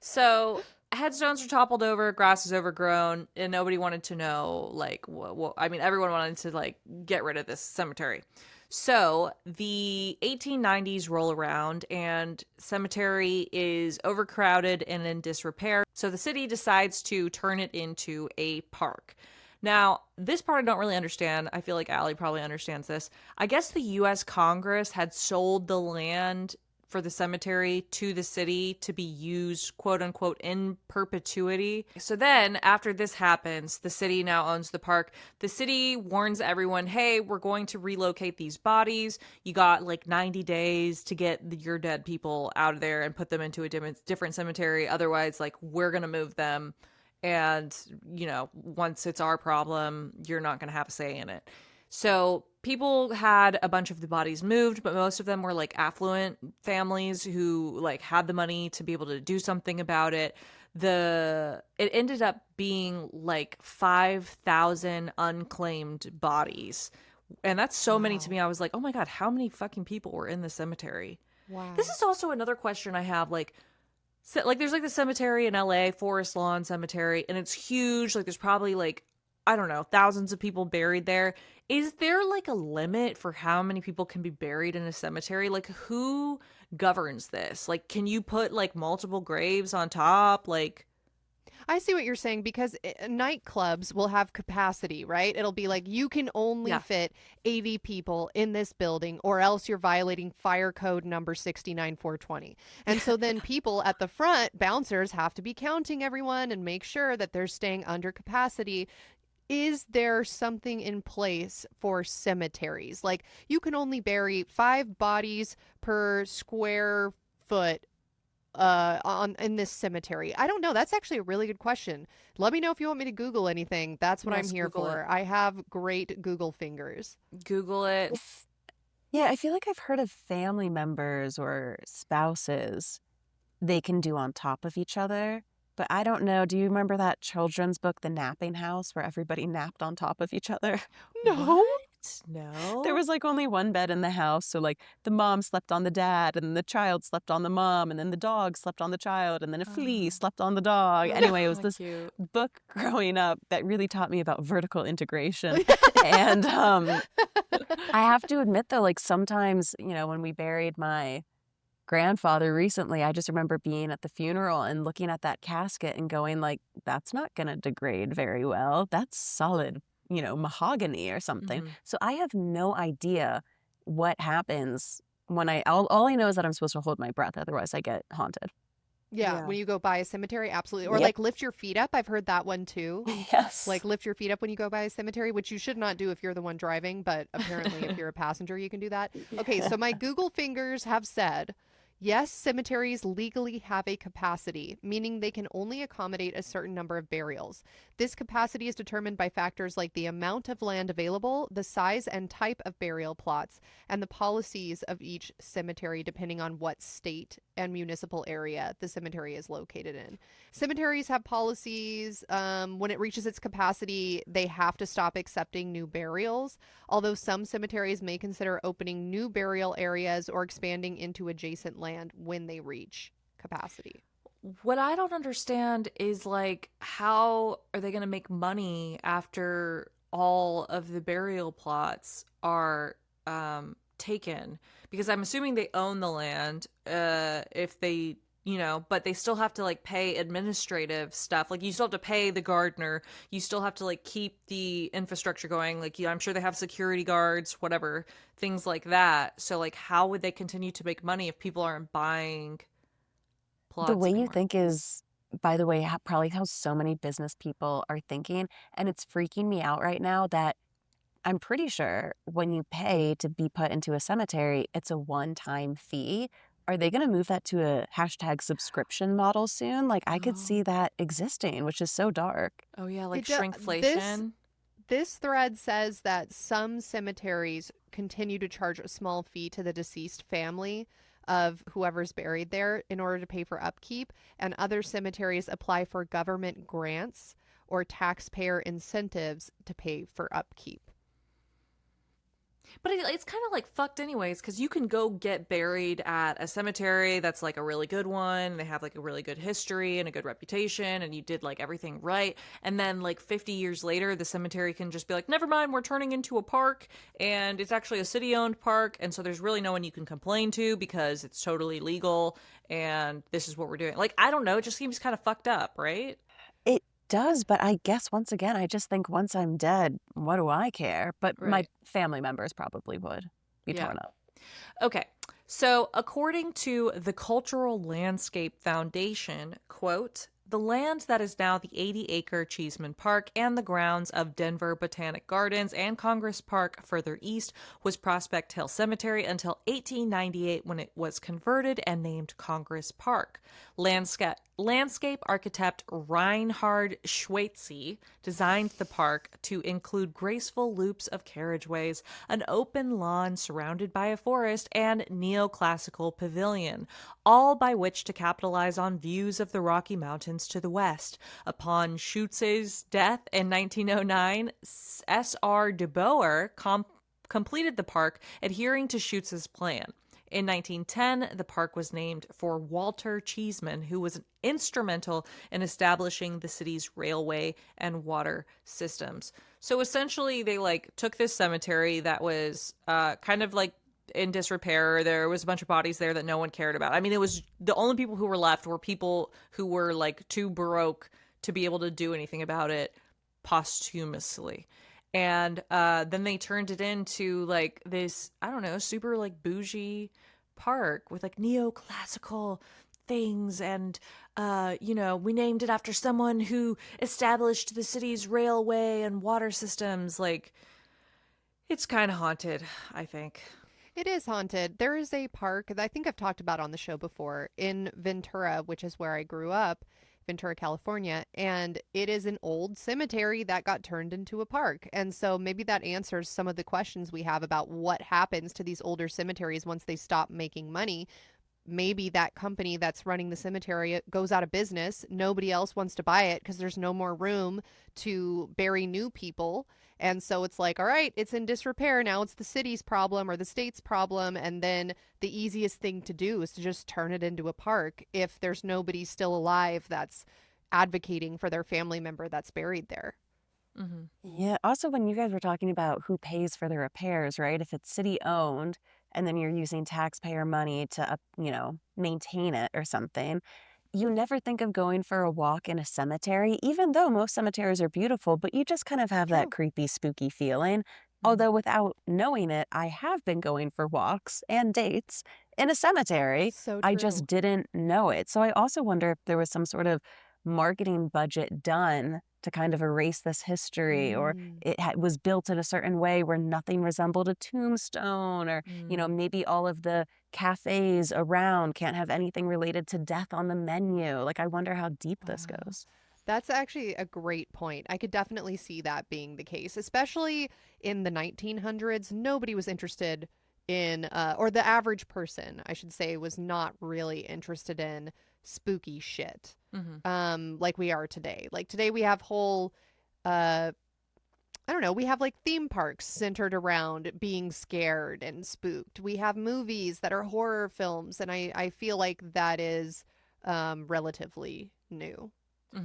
so headstones are toppled over, grass is overgrown, and nobody wanted to know, like, what I mean, everyone wanted to, like, get rid of this cemetery. So the 1890s roll around, and cemetery is overcrowded and in disrepair. So the city decides to turn it into a park. Now, this part I don't really understand. I feel like Allie probably understands this. I guess the U.S. Congress had sold the land for the cemetery to the city to be used, quote unquote, in perpetuity. So then, after this happens, the city now owns the park. The city warns everyone, hey, we're going to relocate these bodies. You got like 90 days to get your dead people out of there and put them into a different cemetery. Otherwise, like, we're going to move them. And, you know, once it's our problem, you're not going to have a say in it. So people had a bunch of the bodies moved, but most of them were like affluent families who like had the money to be able to do something about it. It ended up being like 5,000 unclaimed bodies. And that's so many to me. I was like, oh my God, how many fucking people were in the cemetery? Wow. This is also another question I have. Like there's like the cemetery in LA, Forest Lawn Cemetery, and it's huge. Like there's probably like, I don't know, thousands of people buried there. Is there like a limit for how many people can be buried in a cemetery? Like, who governs this? Like, can you put like multiple graves on top? Like, I see what you're saying, because nightclubs will have capacity, right? It'll be like, you can only fit 80 people in this building, or else you're violating fire code number 69420. And so then people at the front, bouncers, have to be counting everyone and make sure that they're staying under capacity. is there something in place for cemeteries? Like, you can only bury 5 bodies per square foot on in this cemetery. I don't know. That's actually a really good question. Let me know if you want me to Google anything. That's what I'm Yes, here Google for. it. I have great Google fingers. Google it. Yeah, I feel like I've heard of family members or spouses they can do on top of each other. But I don't know. Do you remember that children's book, The Napping House, where everybody napped on top of each other? No. What? There No. was like only one bed in the house. So, like, the mom slept on the dad, and the child slept on the mom, and then the dog slept on the child, and then a flea slept on the dog. That's Anyway, it was kind of this cute. book growing up that really taught me about vertical integration. And I have to admit, though, like sometimes, when we buried my grandfather recently, I just remember being at the funeral and looking at that casket and going like, that's not going to degrade very well. That's solid, mahogany or something. Mhm. So I have no idea what happens when all I know is that I'm supposed to hold my breath. Otherwise I get haunted. Yeah, Yeah. when you go by a cemetery, absolutely. Or Yep. like lift your feet up. I've heard that one too. Yes. Like lift your feet up when you go by a cemetery, which you should not do if you're the one driving, but apparently if you're a passenger, you can do that. Okay, so my Google fingers have said, yes, cemeteries legally have a capacity, meaning they can only accommodate a certain number of burials. This capacity is determined by factors like the amount of land available, the size and type of burial plots, and the policies of each cemetery depending on what state and municipal area the cemetery is located in. Cemeteries have policies. When it reaches its capacity, they have to stop accepting new burials, although some cemeteries may consider opening new burial areas or expanding into adjacent land when they reach capacity. What I don't understand is like, how are they going to make money after all of the burial plots are taken? Because I'm assuming they own the land, if they, but they still have to like pay administrative stuff. Like, you still have to pay the gardener. You still have to like keep the infrastructure going. Like, I'm sure they have security guards, whatever, things like that. So like, how would they continue to make money if people aren't buying The plots way you anymore? think is, by the way, probably how so many business people are thinking. And it's freaking me out right now that I'm pretty sure when you pay to be put into a cemetery, it's a one-time fee. Are they going to move that to a hashtag subscription model soon? Like, I could Oh. see that existing, which is so dark. Oh yeah, like It do- this shrinkflation. this thread says that some cemeteries continue to charge a small fee to the deceased family of whoever's buried there in order to pay for upkeep, and other cemeteries apply for government grants or taxpayer incentives to pay for upkeep. But it's kind of like fucked anyways, because you can go get buried at a cemetery that's like a really good one. They have like a really good history and a good reputation, and you did like everything right. And then like 50 years later, the cemetery can just be like, never mind, we're turning into a park, and it's actually a city-owned park, and so there's really no one you can complain to because it's totally legal, and this is what we're doing. Like, I don't know, it just seems kind of fucked up, right? It does, but I guess once again, I just think once I'm dead, what do I care? But my Right. family members probably would be Yeah. torn up. Okay. So, according to the Cultural Landscape Foundation, quote, the land that is now the 80-acre Cheesman Park and the grounds of Denver Botanic Gardens and Congress Park further east was Prospect Hill Cemetery until 1898, when it was converted and named Congress Park. Landscape architect Reinhard Schweitze designed the park to include graceful loops of carriageways, an open lawn surrounded by a forest, and neoclassical pavilion, all by which to capitalize on views of the Rocky Mountains to the west. Upon Schweitze's death in 1909, S.R. de Boer completed the park, adhering to Schweitze's plan. In 1910, the park was named for Walter Cheesman, who was instrumental in establishing the city's railway and water systems. So essentially, they like took this cemetery that was kind of like in disrepair. There was a bunch of bodies there that no one cared about. I mean, it was the only people who were left were people who were like too baroque to be able to do anything about it posthumously. And then they turned it into like this, I don't know, super like bougie park with like neoclassical things, and we named it after someone who established the city's railway and water systems. Like, it's kind of haunted, I think. It is haunted. There is a park that I think I've talked about on the show before in Ventura, which is where I grew up, Ventura, California, and it is an old cemetery that got turned into a park. And so maybe that answers some of the questions we have about what happens to these older cemeteries once they stop making money. Maybe that company that's running the cemetery goes out of business. Nobody else wants to buy it because there's no more room to bury new people. And so it's like, all right, it's in disrepair. Now it's the city's problem or the state's problem. And then the easiest thing to do is to just turn it into a park if there's nobody still alive that's advocating for their family member that's buried there. Mm-hmm. Yeah. Also, when you guys were talking about who pays for the repairs, right? If it's city owned and then you're using taxpayer money to, maintain it or something, you never think of going for a walk in a cemetery, even though most cemeteries are beautiful, but you just kind of have that creepy, spooky feeling. Although without knowing it, I have been going for walks and dates in a cemetery. So I true. just didn't know it. So I also wonder if there was some sort of marketing budget done to kind of erase this history, or it was built in a certain way where nothing resembled a tombstone, or, maybe all of the cafes around can't have anything related to death on the menu. Like, I wonder how deep this goes. That's actually a great point. I could definitely see that being the case, especially in the 1900s. Nobody was interested in, or the average person, I should say, was not really interested in spooky shit. Like we are today. Like today we have whole, I don't know, we have like theme parks centered around being scared and spooked. We have movies that are horror films, and I feel like that is relatively new.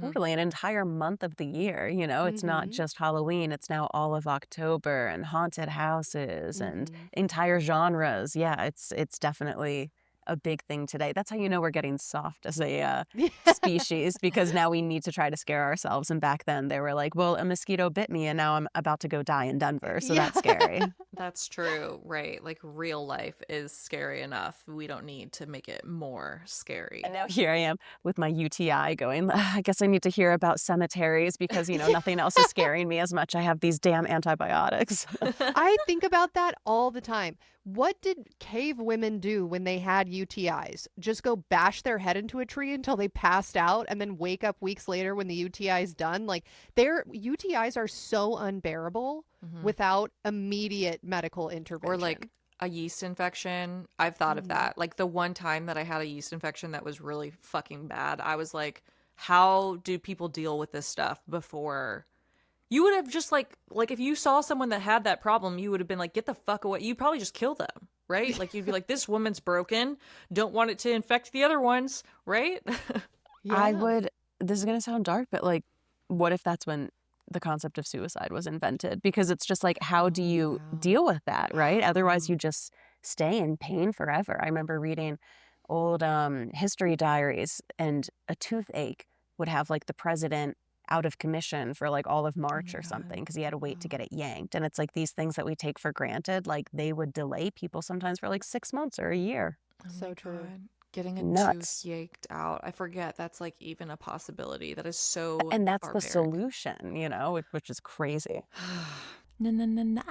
Totally, an entire month of the year, it's not just Halloween, it's now all of October, and haunted houses and entire genres. Yeah, it's definitely a big thing today. That's how you know we're getting soft as a species, because now we need to try to scare ourselves. And back then they were like, well, a mosquito bit me and now I'm about to go die in Denver. So that's scary. That's true, right? Like, real life is scary enough. We don't need to make it more scary. And now here I am with my UTI going, I guess I need to hear about cemeteries because, nothing else is scaring me as much. I have these damn antibiotics. I think about that all the time. What did cave women do when they had UTIs? Just go bash their head into a tree until they passed out and then wake up weeks later when the UTI is done? Like, their UTIs are so unbearable without immediate medical intervention. Or like a yeast infection. I've thought of that. Like, the one time that I had a yeast infection that was really fucking bad, I was like, how do people deal with this stuff before? You would have just like if you saw someone that had that problem, you would have been like, get the fuck away. You'd probably just kill them, right? Like, you'd be like, this woman's broken. Don't want it to infect the other ones, right? Yeah. This is going to sound dark, but like, what if that's when the concept of suicide was invented? Because it's just like, how do you deal with that, right? Otherwise, you just stay in pain forever. I remember reading old history diaries, and a toothache would have like the president out of commission for like all of March or something because he had to wait to get it yanked. And it's like these things that we take for granted, like they would delay people sometimes for like 6 months or a year. So true. God. Getting a Nuts. tooth yanked out. I forget that's like even a possibility. That is so And that's barbaric. the solution, which is crazy. Na na na na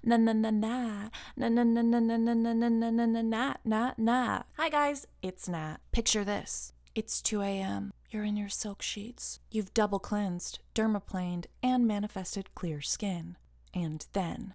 na na na na na na na na na na na na na na na. Hi guys, it's Nat. Picture this. It's 2 a.m. You're in your silk sheets. You've double cleansed, dermaplaned, and manifested clear skin. And then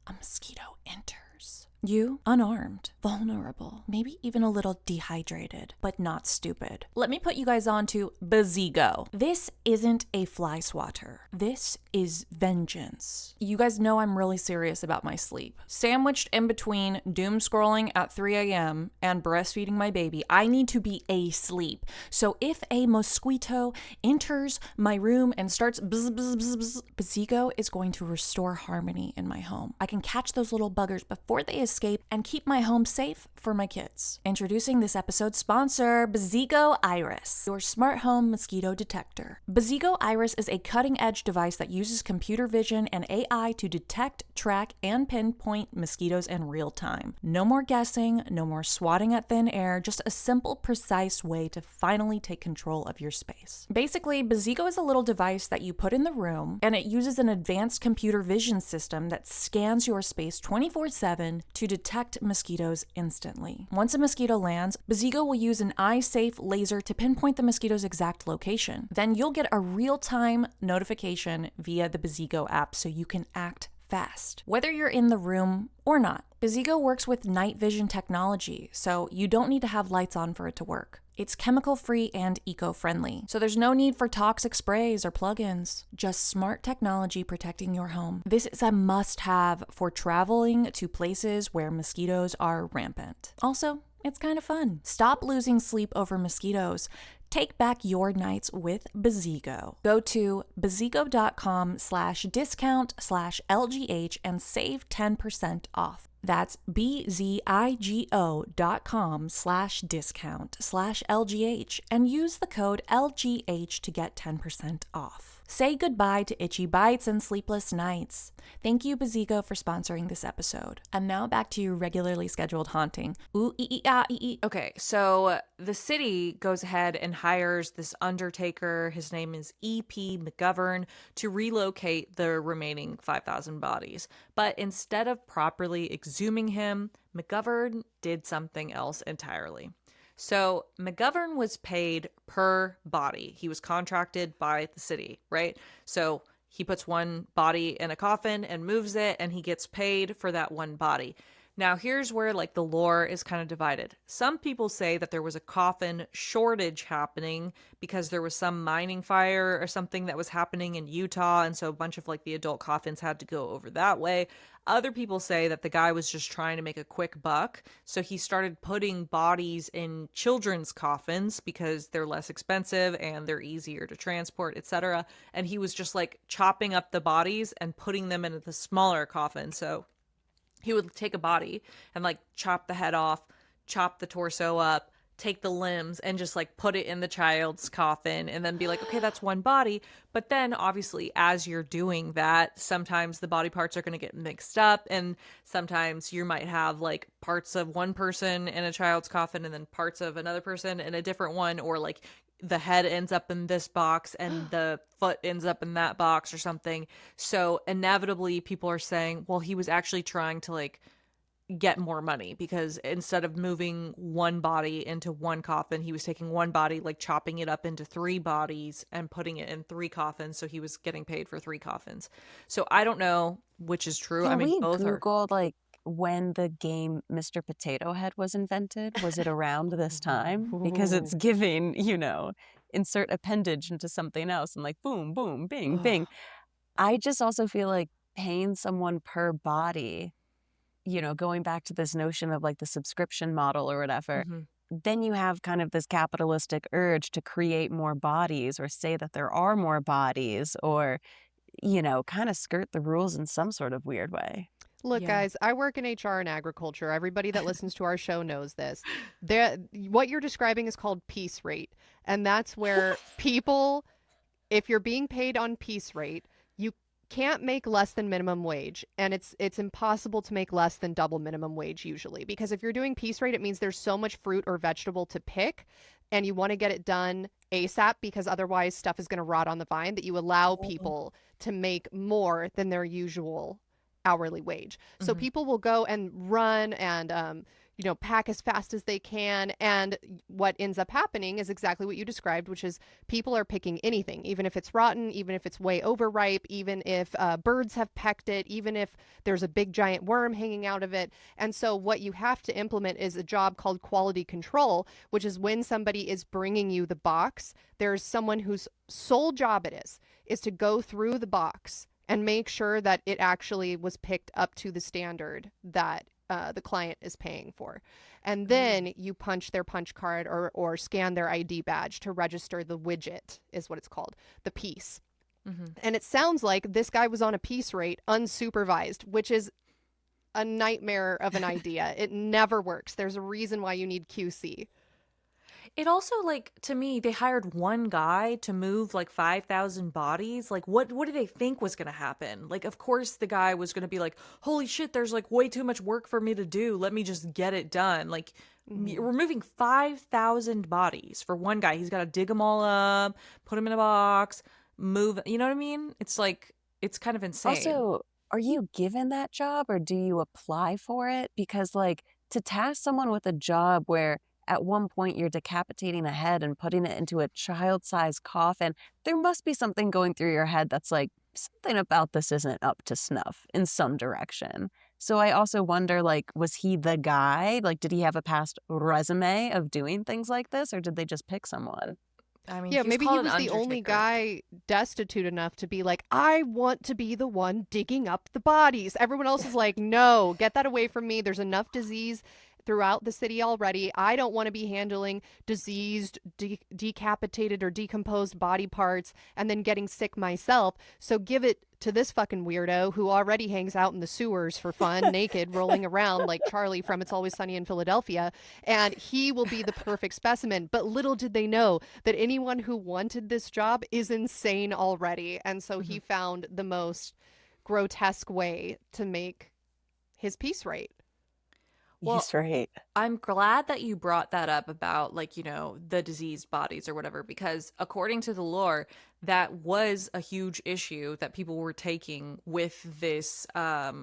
a mosquito enters. You, unarmed, vulnerable, maybe even a little dehydrated, but not stupid. Let me put you guys on to BZIGO. This isn't a fly swatter. This is vengeance. You guys know I'm really serious about my sleep. Sandwiched in between doom scrolling at 3 a.m. and breastfeeding my baby, I need to be asleep. So if a mosquito enters my room and starts bzz, bzz, bzz, bzz, BZIGO is going to restore harmony in my home. I can catch those little buggers before they escape escape and keep my home safe for my kids. Introducing this episode's sponsor, BZIGO Iris, your smart home mosquito detector. BZIGO Iris is a cutting-edge device that uses computer vision and AI to detect, track, and pinpoint mosquitoes in real time. No more guessing, no more swatting at thin air, just a simple, precise way to finally take control of your space. Basically, BZIGO is a little device that you put in the room, and it uses an advanced computer vision system that scans your space 24/7 to detect mosquitoes instantly. Once a mosquito lands, BZIGO will use an eye-safe laser to pinpoint the mosquito's exact location. Then you'll get a real-time notification via the BZIGO app so you can act fast, whether you're in the room or not. BZIGO works with night vision technology, so you don't need to have lights on for it to work. It's chemical-free and eco-friendly, so there's no need for toxic sprays or plugins, just smart technology protecting your home. This is a must-have for traveling to places where mosquitoes are rampant. Also, it's kind of fun. Stop losing sleep over mosquitoes. Take back your nights with BZIGO. Go to BZIGO.com/discount/LGH and save 10% off. That's BZIGO.com/discount/LGH and use the code LGH to get 10% off. Say goodbye to itchy bites and sleepless nights. Thank you, BZIGO, for sponsoring this episode. And now back to your regularly scheduled haunting. Okay, so the city goes ahead and hires this undertaker. His name is E.P. McGovern to relocate the remaining 5,000 bodies. But instead of properly exhuming him, McGovern did something else entirely. So McGovern was paid per body. He was contracted by the city, right? So he puts one body in a coffin and moves it, and he gets paid for that one body. Now, here's where like the lore is kind of divided. Some people say that there was a coffin shortage happening because there was some mining fire or something that was happening in Utah, and so a bunch of like the adult coffins had to go over that way. Other people say that the guy was just trying to make a quick buck, so he started putting bodies in children's coffins because they're less expensive and they're easier to transport, etc. And he was just like chopping up the bodies and putting them into the smaller coffin. So he would take a body and like chop the head off, chop the torso up, take the limbs and just like put it in the child's coffin and then be like, okay, that's one body. But then obviously as you're doing that, sometimes the body parts are going to get mixed up, and sometimes you might have like parts of one person in a child's coffin and then parts of another person in a different one, or like the head ends up in this box and the foot ends up in that box or something. So inevitably people are saying, well, he was actually trying to like get more money, because instead of moving one body into one coffin, he was taking one body, like chopping it up into 3 bodies and putting it in 3 coffins. So he was getting paid for 3 coffins. So I don't know which is true. Can I mean, we both are. Google like when the game Mr. Potato Head was invented? Was it around this time? Because it's giving, insert appendage into something else and like boom, boom, bing, bing. I just also feel like paying someone per body, going back to this notion of like the subscription model or whatever, then you have kind of this capitalistic urge to create more bodies or say that there are more bodies, or, kind of skirt the rules in some sort of weird way. Look, guys, I work in HR and agriculture. Everybody that listens to our show knows this. What you're describing is called piece rate. And that's where people, if you're being paid on piece rate, you can't make less than minimum wage. And it's impossible to make less than double minimum wage usually. Because if you're doing piece rate, it means there's so much fruit or vegetable to pick, and you want to get it done ASAP because otherwise stuff is going to rot on the vine, that you allow people to make more than their usual hourly wage. So people will go and run and pack as fast as they can, and what ends up happening is exactly what you described, which is people are picking anything, even if it's rotten, even if it's way overripe, even if birds have pecked it, even if there's a big giant worm hanging out of it. And so what you have to implement is a job called quality control, which is when somebody is bringing you the box, there's someone whose sole job it is to go through the box and make sure that it actually was picked up to the standard that the client is paying for. And then you punch their punch card or scan their ID badge to register the widget, is what it's called, the piece. And it sounds like this guy was on a piece rate unsupervised, which is a nightmare of an idea. It never works. There's a reason why you need QC. It also, like, to me, they hired one guy to move like 5,000 bodies. Like, what did they think was going to happen? Like, of course the guy was going to be like, holy shit, there's like way too much work for me to do. Let me just get it done. Like, we're moving 5,000 bodies for one guy. He's got to dig them all up, put them in a box, move. You know what I mean? It's like, it's kind of insane. Also, are you given that job or do you apply for it? Because, like, to task someone with a job where at one point you're decapitating a head and putting it into a child-sized coffin, there must be something going through your head that's like, something about this isn't up to snuff in some direction. So I also wonder, like, was he the guy? Like, did he have a past resume of doing things like this, or did they just pick someone? I mean, Yeah, he was maybe he called an was the only undertaker. guy destitute enough to be like, I want to be the one digging up the bodies. Everyone else is like, no, get that away from me. There's enough disease throughout the city already. I don't want to be handling diseased, decapitated, or decomposed body parts and then getting sick myself. So give it to this fucking weirdo who already hangs out in the sewers for fun, naked, rolling around like Charlie from It's Always Sunny in Philadelphia, and he will be the perfect specimen. But little did they know that anyone who wanted this job is insane already. And so he found the most grotesque way to make his piece right. Well, He's right. I'm glad that you brought that up about, like, you know, the diseased bodies or whatever, because according to the lore, that was a huge issue that people were taking with this, what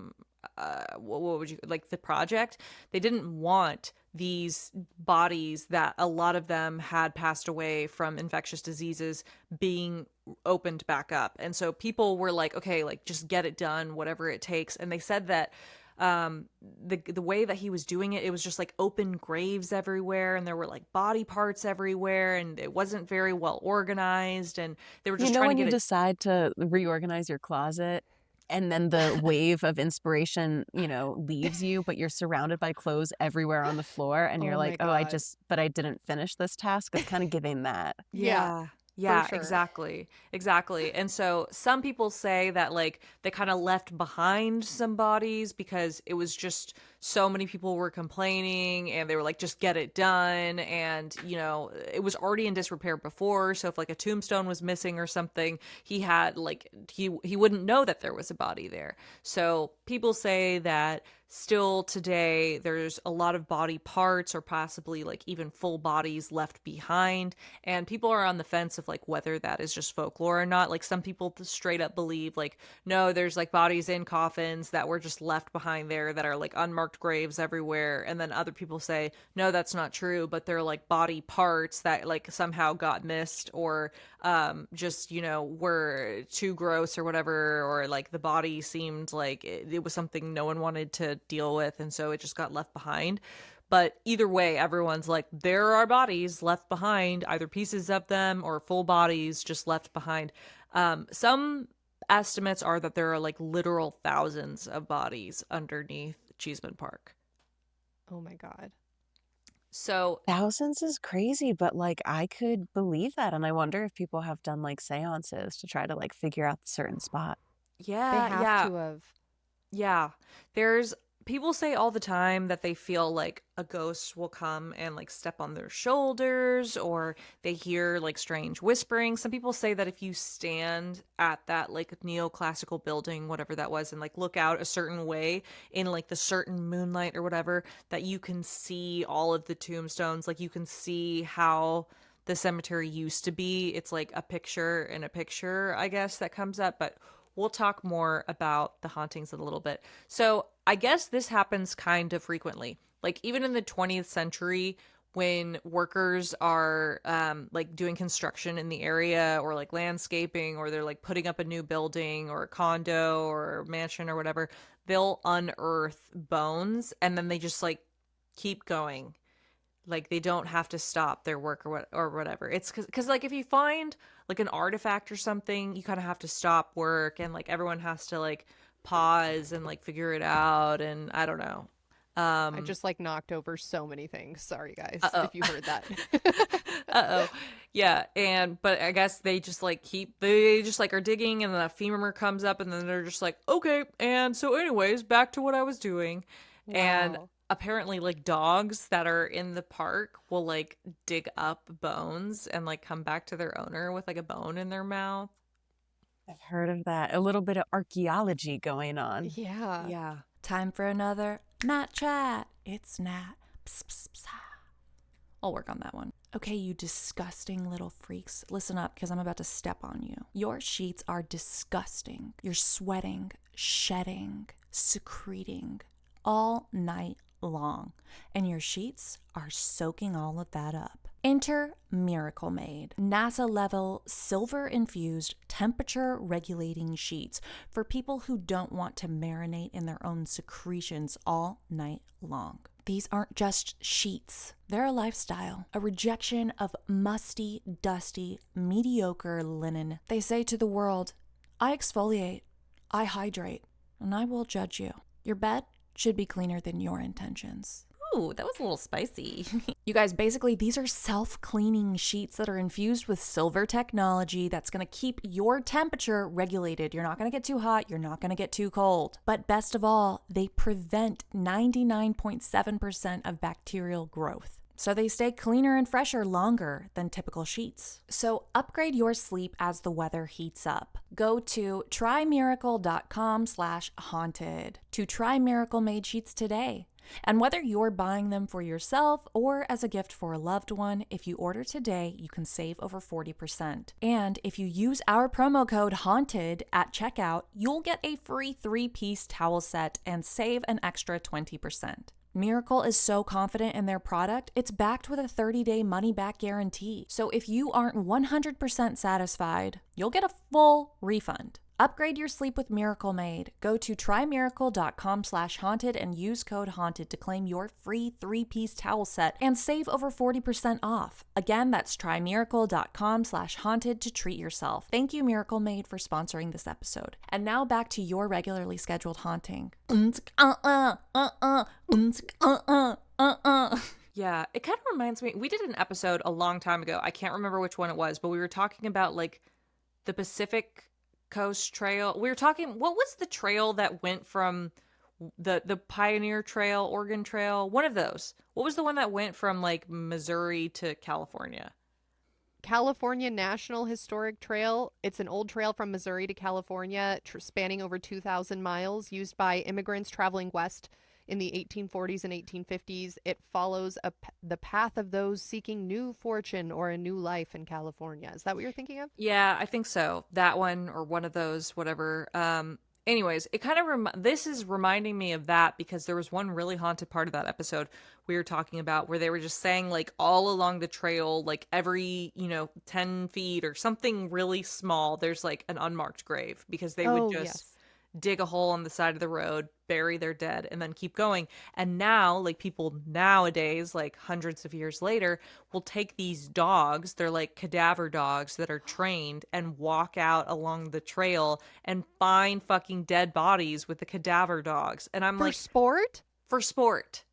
would you, like, the project. They didn't want these bodies that a lot of them had passed away from infectious diseases being opened back up. And so people were like, okay, like, just get it done, whatever it takes. And they said that the way that he was doing it, it was just like open graves everywhere, and there were like body parts everywhere, and it wasn't very well organized, and they were You just know trying to when you get it. decide to reorganize your closet and then the wave of inspiration, leaves you, but you're surrounded by clothes everywhere on the floor and you're Oh like, my "Oh, God. but I didn't finish this task." It's kind of giving that. Yeah, Yeah. for Yeah, sure. exactly. Exactly. And so some people say that, like, they kind of left behind some bodies because it was just so many people were complaining, and they were like, just get it done. And, you know, it was already in disrepair before. So if like a tombstone was missing or something, he had like, he wouldn't know that there was a body there. So people say that still today there's a lot of body parts or possibly like even full bodies left behind, and people are on the fence of like whether that is just folklore or not. Like, some people straight up believe like, no, there's like bodies in coffins that were just left behind there that are like unmarked graves everywhere. And then other people say, no, that's not true, but they're like body parts that like somehow got missed, or just, you know, were too gross or whatever, or like the body seemed like it was something no one wanted to deal with, and so it just got left behind. But either way, everyone's like, there are bodies left behind, either pieces of them or full bodies just left behind. Some estimates are that there are like literal thousands of bodies underneath Cheesman Park. Oh my God. So Thousands is crazy, but like I could believe that. And I wonder if people have done like seances to try to like figure out the certain spot. They yeah, have yeah. to have. Yeah. There's people say all the time that they feel like a ghost will come and like step on their shoulders, or they hear like strange whispering. Some people say that if you stand at that like neoclassical building, whatever that was, and like look out a certain way in like the certain moonlight or whatever, that you can see all of the tombstones. Like, you can see how the cemetery used to be. It's like a picture in a picture, I guess, that comes up. But we'll talk more about the hauntings in a little bit. So I guess this happens kind of frequently. Like, even in the 20th century, when workers are like doing construction in the area, or like landscaping, or they're like putting up a new building or a condo or mansion or whatever, they'll unearth bones, and then they just like keep going. Like, they don't have to stop their work or whatever. It's because like if you find like an artifact or something, you kind of have to stop work, and like everyone has to like pause and like figure it out, and I don't know. I just like knocked over so many things. Sorry, guys, Uh-oh. if you heard that. Uh-oh. Yeah, but I guess they just like they just like are digging, and then a femur comes up, and then they're just like, okay, and so anyways, back to what I was doing. And Wow. apparently like dogs that are in the park will like dig up bones and like come back to their owner with like a bone in their mouth. I've heard of that. A little bit of archaeology going on. Yeah. Yeah. Time for another Nat Chat. It's Nat. Psst, psst, psst. I'll work on that one. Okay, you disgusting little freaks. Listen up, because I'm about to step on you. Your sheets are disgusting. You're sweating, shedding, secreting all night long. And your sheets are soaking all of that up. Enter Miracle Made, NASA level silver infused temperature regulating sheets for people who don't want to marinate in their own secretions all night long. These aren't just sheets. They're a lifestyle, a rejection of musty, dusty, mediocre linen. They say to the world, I exfoliate, I hydrate, and I will judge you. Your bed should be cleaner than your intentions. Ooh, that was a little spicy. You guys, basically, these are self-cleaning sheets that are infused with silver technology that's going to keep your temperature regulated. You're not going to get too hot. You're not going to get too cold. But best of all, they prevent 99.7% of bacterial growth. So they stay cleaner and fresher longer than typical sheets. So upgrade your sleep as the weather heats up. Go to trymiracle.com/haunted to try Miracle Made sheets today. And whether you're buying them for yourself or as a gift for a loved one, if you order today, you can save over 40%. And if you use our promo code HAUNTED at checkout, you'll get a free 3-piece towel set and save an extra 20%. Miracle is so confident in their product, it's backed with a 30-day money-back guarantee. So if you aren't 100% satisfied, you'll get a full refund. Upgrade your sleep with Miracle Made. Go to trymiracle.com/haunted and use code HAUNTED to claim your free 3-piece towel set and save over 40% off. Again, that's trymiracle.com/haunted to treat yourself. Thank you, Miracle Made, for sponsoring this episode. And now back to your regularly scheduled haunting. Yeah, it kind of reminds me, we did an episode a long time ago. I can't remember which one it was, but we were talking about like the Pacific Coast Trail. We were talking, what was the trail that went from the Pioneer Trail, Oregon Trail? One of those. What was the one that went from like Missouri to California? California National Historic Trail. It's an old trail from Missouri to California, spanning over 2,000 miles, used by immigrants traveling west in the 1840s and 1850s. It follows the path of those seeking new fortune or a new life in California. Is that what you're thinking of? Yeah, I think so. That one or one of those, whatever. Anyways, it kind of this is reminding me of that because there was one really haunted part of that episode we were talking about where they were just saying like all along the trail, like every 10 feet or something really small, there's like an unmarked grave because they would just dig a hole on the side of the road, bury their dead, and then keep going. And now, like, people nowadays, like hundreds of years later, will take these dogs, they're like cadaver dogs that are trained, and walk out along the trail and find fucking dead bodies with the cadaver dogs. And I'm For like, sport? For sport.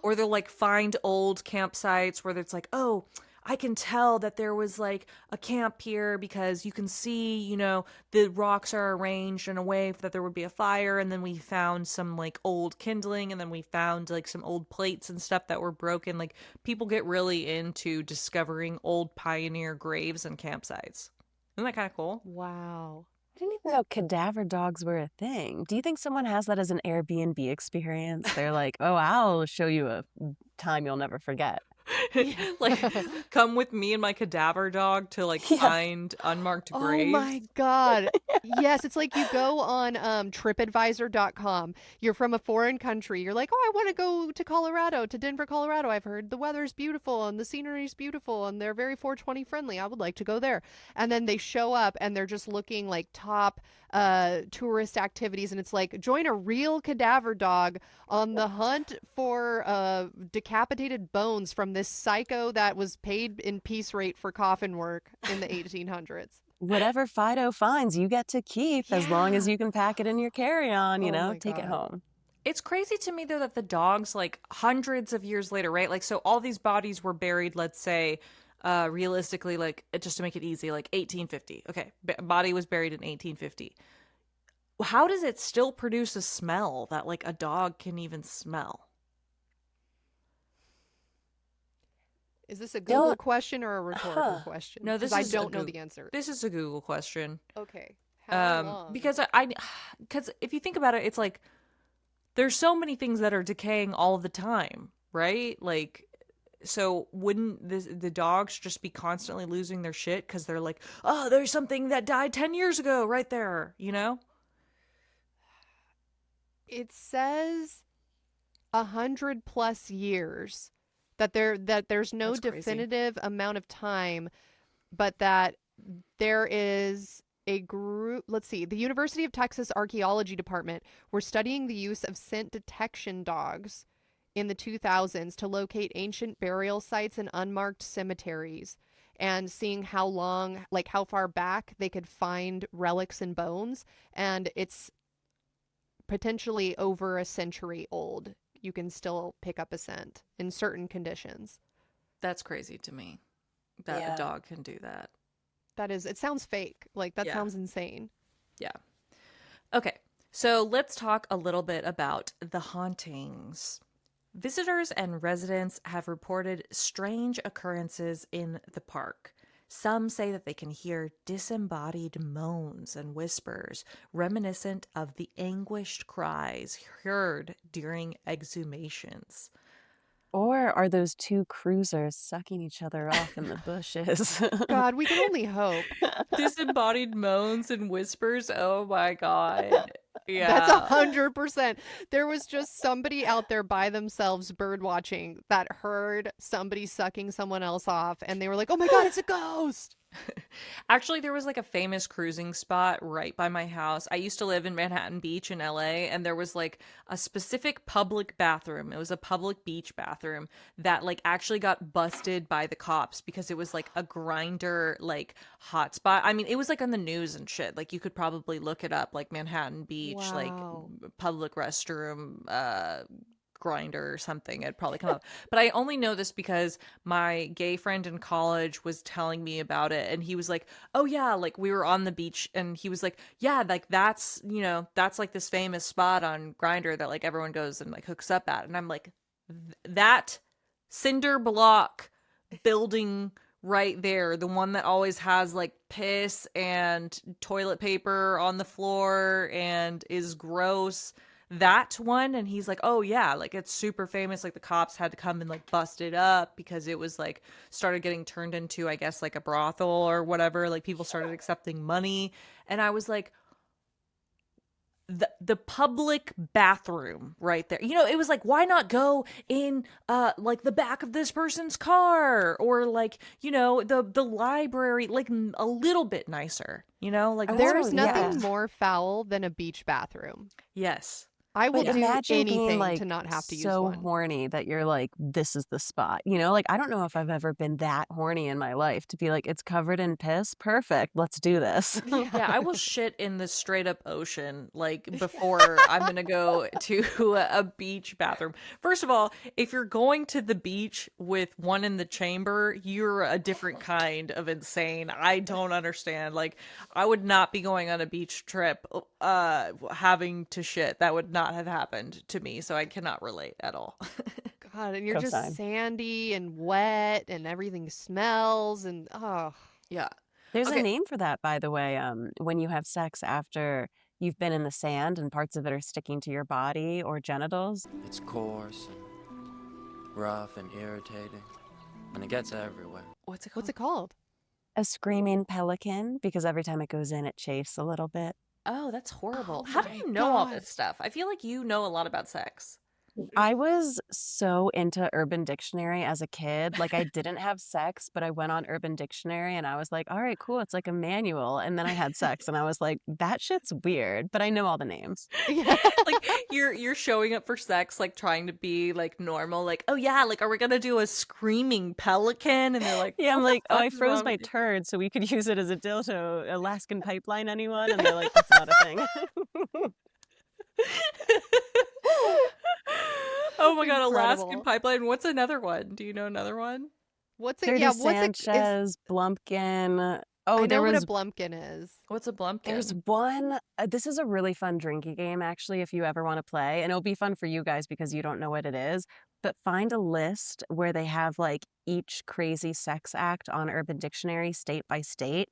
Or they'll like find old campsites where it's like, oh, I can tell that there was like a camp here because you can see, the rocks are arranged in a way that there would be a fire. And then we found some like old kindling, and then we found like some old plates and stuff that were broken. Like people get really into discovering old pioneer graves and campsites. Isn't that kind of cool? Wow. I didn't even know cadaver dogs were a thing. Do you think someone has that as an Airbnb experience? They're like, oh, I'll show you a time you'll never forget. Like, come with me and my cadaver dog to like find unmarked graves. Oh my God. Yes, it's like you go on tripadvisor.com. You're from a foreign country. You're like, oh, I want to go to Colorado, to Denver, Colorado. I've heard the weather's beautiful and the scenery's beautiful and they're very 420 friendly. I would like to go there. And then they show up and they're just looking like top tourist activities, and it's like, join a real cadaver dog on the hunt for decapitated bones from this psycho that was paid in piece rate for coffin work in the 1800s. Whatever Fido finds, you get to keep as long as you can pack it in your carry-on, Oh my take it God. home. It's crazy to me, though, that the dogs, like, hundreds of years later, right? Like, so all these bodies were buried, let's say, realistically, like, just to make it easy, like 1850. Okay, body was buried in 1850. How does it still produce a smell that, like, a dog can even smell? Is this a Google question or a rhetorical question? No, this I is don't know the answer. This is a Google question. Okay. How long? Because because if you think about it, it's like there's so many things that are decaying all the time, right? Like, so wouldn't the dogs just be constantly losing their shit because they're like, oh, there's something that died 10 years ago right there, you know? It says 100+ years that there's no That's crazy. definitive amount of time, but that there is a group. Let's see, the University of Texas Archaeology Department were studying the use of scent detection dogs in the 2000s to locate ancient burial sites in unmarked cemeteries, and seeing how long, like how far back they could find relics and bones. And it's potentially over a century old. You can still pick up a scent in certain conditions. That's crazy to me that a dog can do that. That is, it sounds fake. Like, that Yeah. sounds insane. Yeah. Okay, so let's talk a little bit about the hauntings. Visitors and residents have reported strange occurrences in the park. Some say that they can hear disembodied moans and whispers reminiscent of the anguished cries heard during exhumations. Or are those two cruisers sucking each other off in the bushes? God, we can only hope. Disembodied moans and whispers? Oh my God. Yeah. That's 100%. There was just somebody out there by themselves bird watching that heard somebody sucking someone else off, and they were like, oh my God, it's a ghost. Actually, there was like a famous cruising spot right by my house. I used to live in Manhattan Beach in LA, and there was like a specific public bathroom. It was a public beach bathroom that like actually got busted by the cops because it was like a grinder like hotspot. I mean, it was like on the news and shit. Like you could probably look it up, like Manhattan Beach, like Wow. public restroom, grinder or something. It'd probably come up. But I only know this because my gay friend in college was telling me about it, and he was like, oh yeah, like we were on the beach, and he was like, yeah, like that's, you know, that's like this famous spot on Grinder that like everyone goes and like hooks up at. And I'm like, that cinder block building right there, the one that always has like piss and toilet paper on the floor and is gross, that one. And he's like, oh yeah, like it's super famous, like the cops had to come and like bust it up because it was like started getting turned into, I guess, like a brothel or whatever, like people started accepting money. And I was like, the public bathroom right there, you know, it was like, why not go in like the back of this person's car, or like, you know, the library, like a little bit nicer, you know, like There's yeah. nothing more foul than a beach bathroom. yes. I will But do imagine being anything like to not have to use so one. horny that you're like, this is the spot. You know, like I don't know if I've ever been that horny in my life to be like, it's covered in piss. Perfect. Let's do this. Yeah, I will shit in the straight up ocean like before I'm gonna go to a beach bathroom. First of all, if you're going to the beach with one in the chamber, you're a different kind of insane. I don't understand. Like, I would not be going on a beach trip having to shit. That would not have happened to me, so I cannot relate at all. God, and you're just Cosign. sandy and wet and everything smells and oh. Yeah. There's Okay. a name for that, by the way. When you have sex after you've been in the sand and parts of it are sticking to your body or genitals. It's coarse and rough and irritating, and it gets everywhere. What's it called? What's it called? A screaming pelican, because every time it goes in, it chafes a little bit. Oh, that's horrible. Oh How do my you know all God. this stuff? I feel like you know a lot about sex. I was so into Urban Dictionary as a kid. Like, I didn't have sex, but I went on Urban Dictionary and I was like, all right, cool. It's like a manual. And then I had sex and I was like, that shit's weird, but I know all the names. Yeah. Like you're showing up for sex, like trying to be like normal, like, oh yeah, like are we gonna do a screaming pelican? And they're like, Yeah, I'm what the like, oh, fuck I is froze wrong my with you?" turd so we could use it as a dildo. Alaskan pipeline, anyone? And they're like, that's not a thing. Oh my God, Incredible. Alaskan pipeline. What's another one? Do you know another one? What's it? Dirty Yeah, what's it? Is Sanchez, Blumpkin. I Oh, know what a Blumpkin is. What's a there's blumpkin? one. This is a really fun drinking game, actually, if you ever want to play. And it'll be fun for you guys because you don't know what it is. But find a list where they have like each crazy sex act on Urban Dictionary, state by state.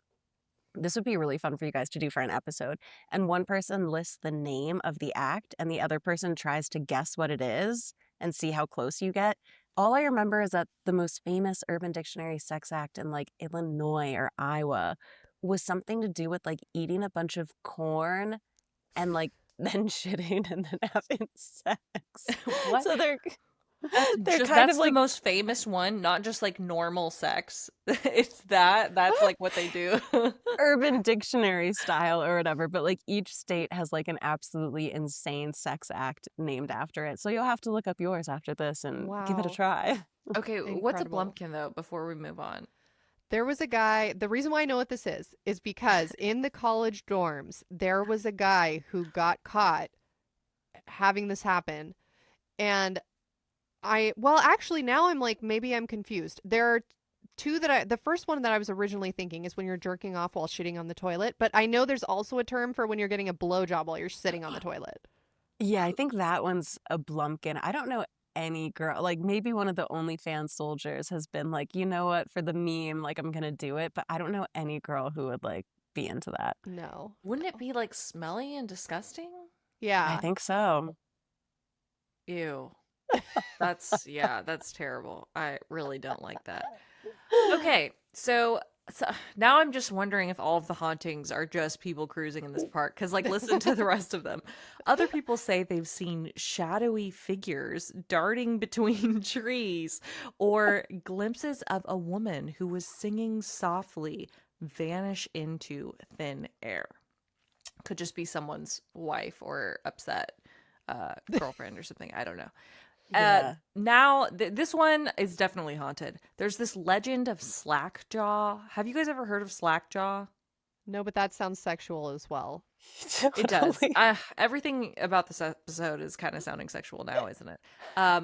This would be really fun for you guys to do for an episode. And one person lists the name of the act, and the other person tries to guess what it is and see how close you get. All I remember is that the most famous Urban Dictionary sex act in like Illinois or Iowa was something to do with like eating a bunch of corn and like then shitting and then having sex. What? So they're That's kind of the like most famous one, not just like normal sex. It's that's like what they do. Urban Dictionary style or whatever, but like each state has like an absolutely insane sex act named after it. So you'll have to look up yours after this and give it a Wow. try. Okay, what's a Incredible. blumpkin though, before we move on? There was a guy, the reason why I know what this is because in the college dorms, there was a guy who got caught having this happen. And well, actually, now I'm like, maybe I'm confused. There are two the first one that I was originally thinking is when you're jerking off while shitting on the toilet. But I know there's also a term for when you're getting a blowjob while you're sitting on the toilet. Yeah, I think that one's a Blumpkin. I don't know any girl, like maybe one of the OnlyFans soldiers has been like, you know what, for the meme, like I'm gonna do it, but I don't know any girl who would like be into that. No. Wouldn't it be like smelly and disgusting? I Yeah. think so. Ew. That's that's terrible. I really don't like that. Okay, so now I'm just wondering if all of the hauntings are just people cruising in this park. Because, like, listen to the rest of them. Other people say they've seen shadowy figures darting between trees or glimpses of a woman who was singing softly vanish into thin air. Could just be someone's wife or upset girlfriend or something. I don't know. Yeah. Now this one is definitely haunted. There's this legend of Slackjaw. Have you guys ever heard of Slackjaw? No, but that sounds sexual as well. It does. Totally. Everything about this episode is kind of sounding sexual now, isn't it?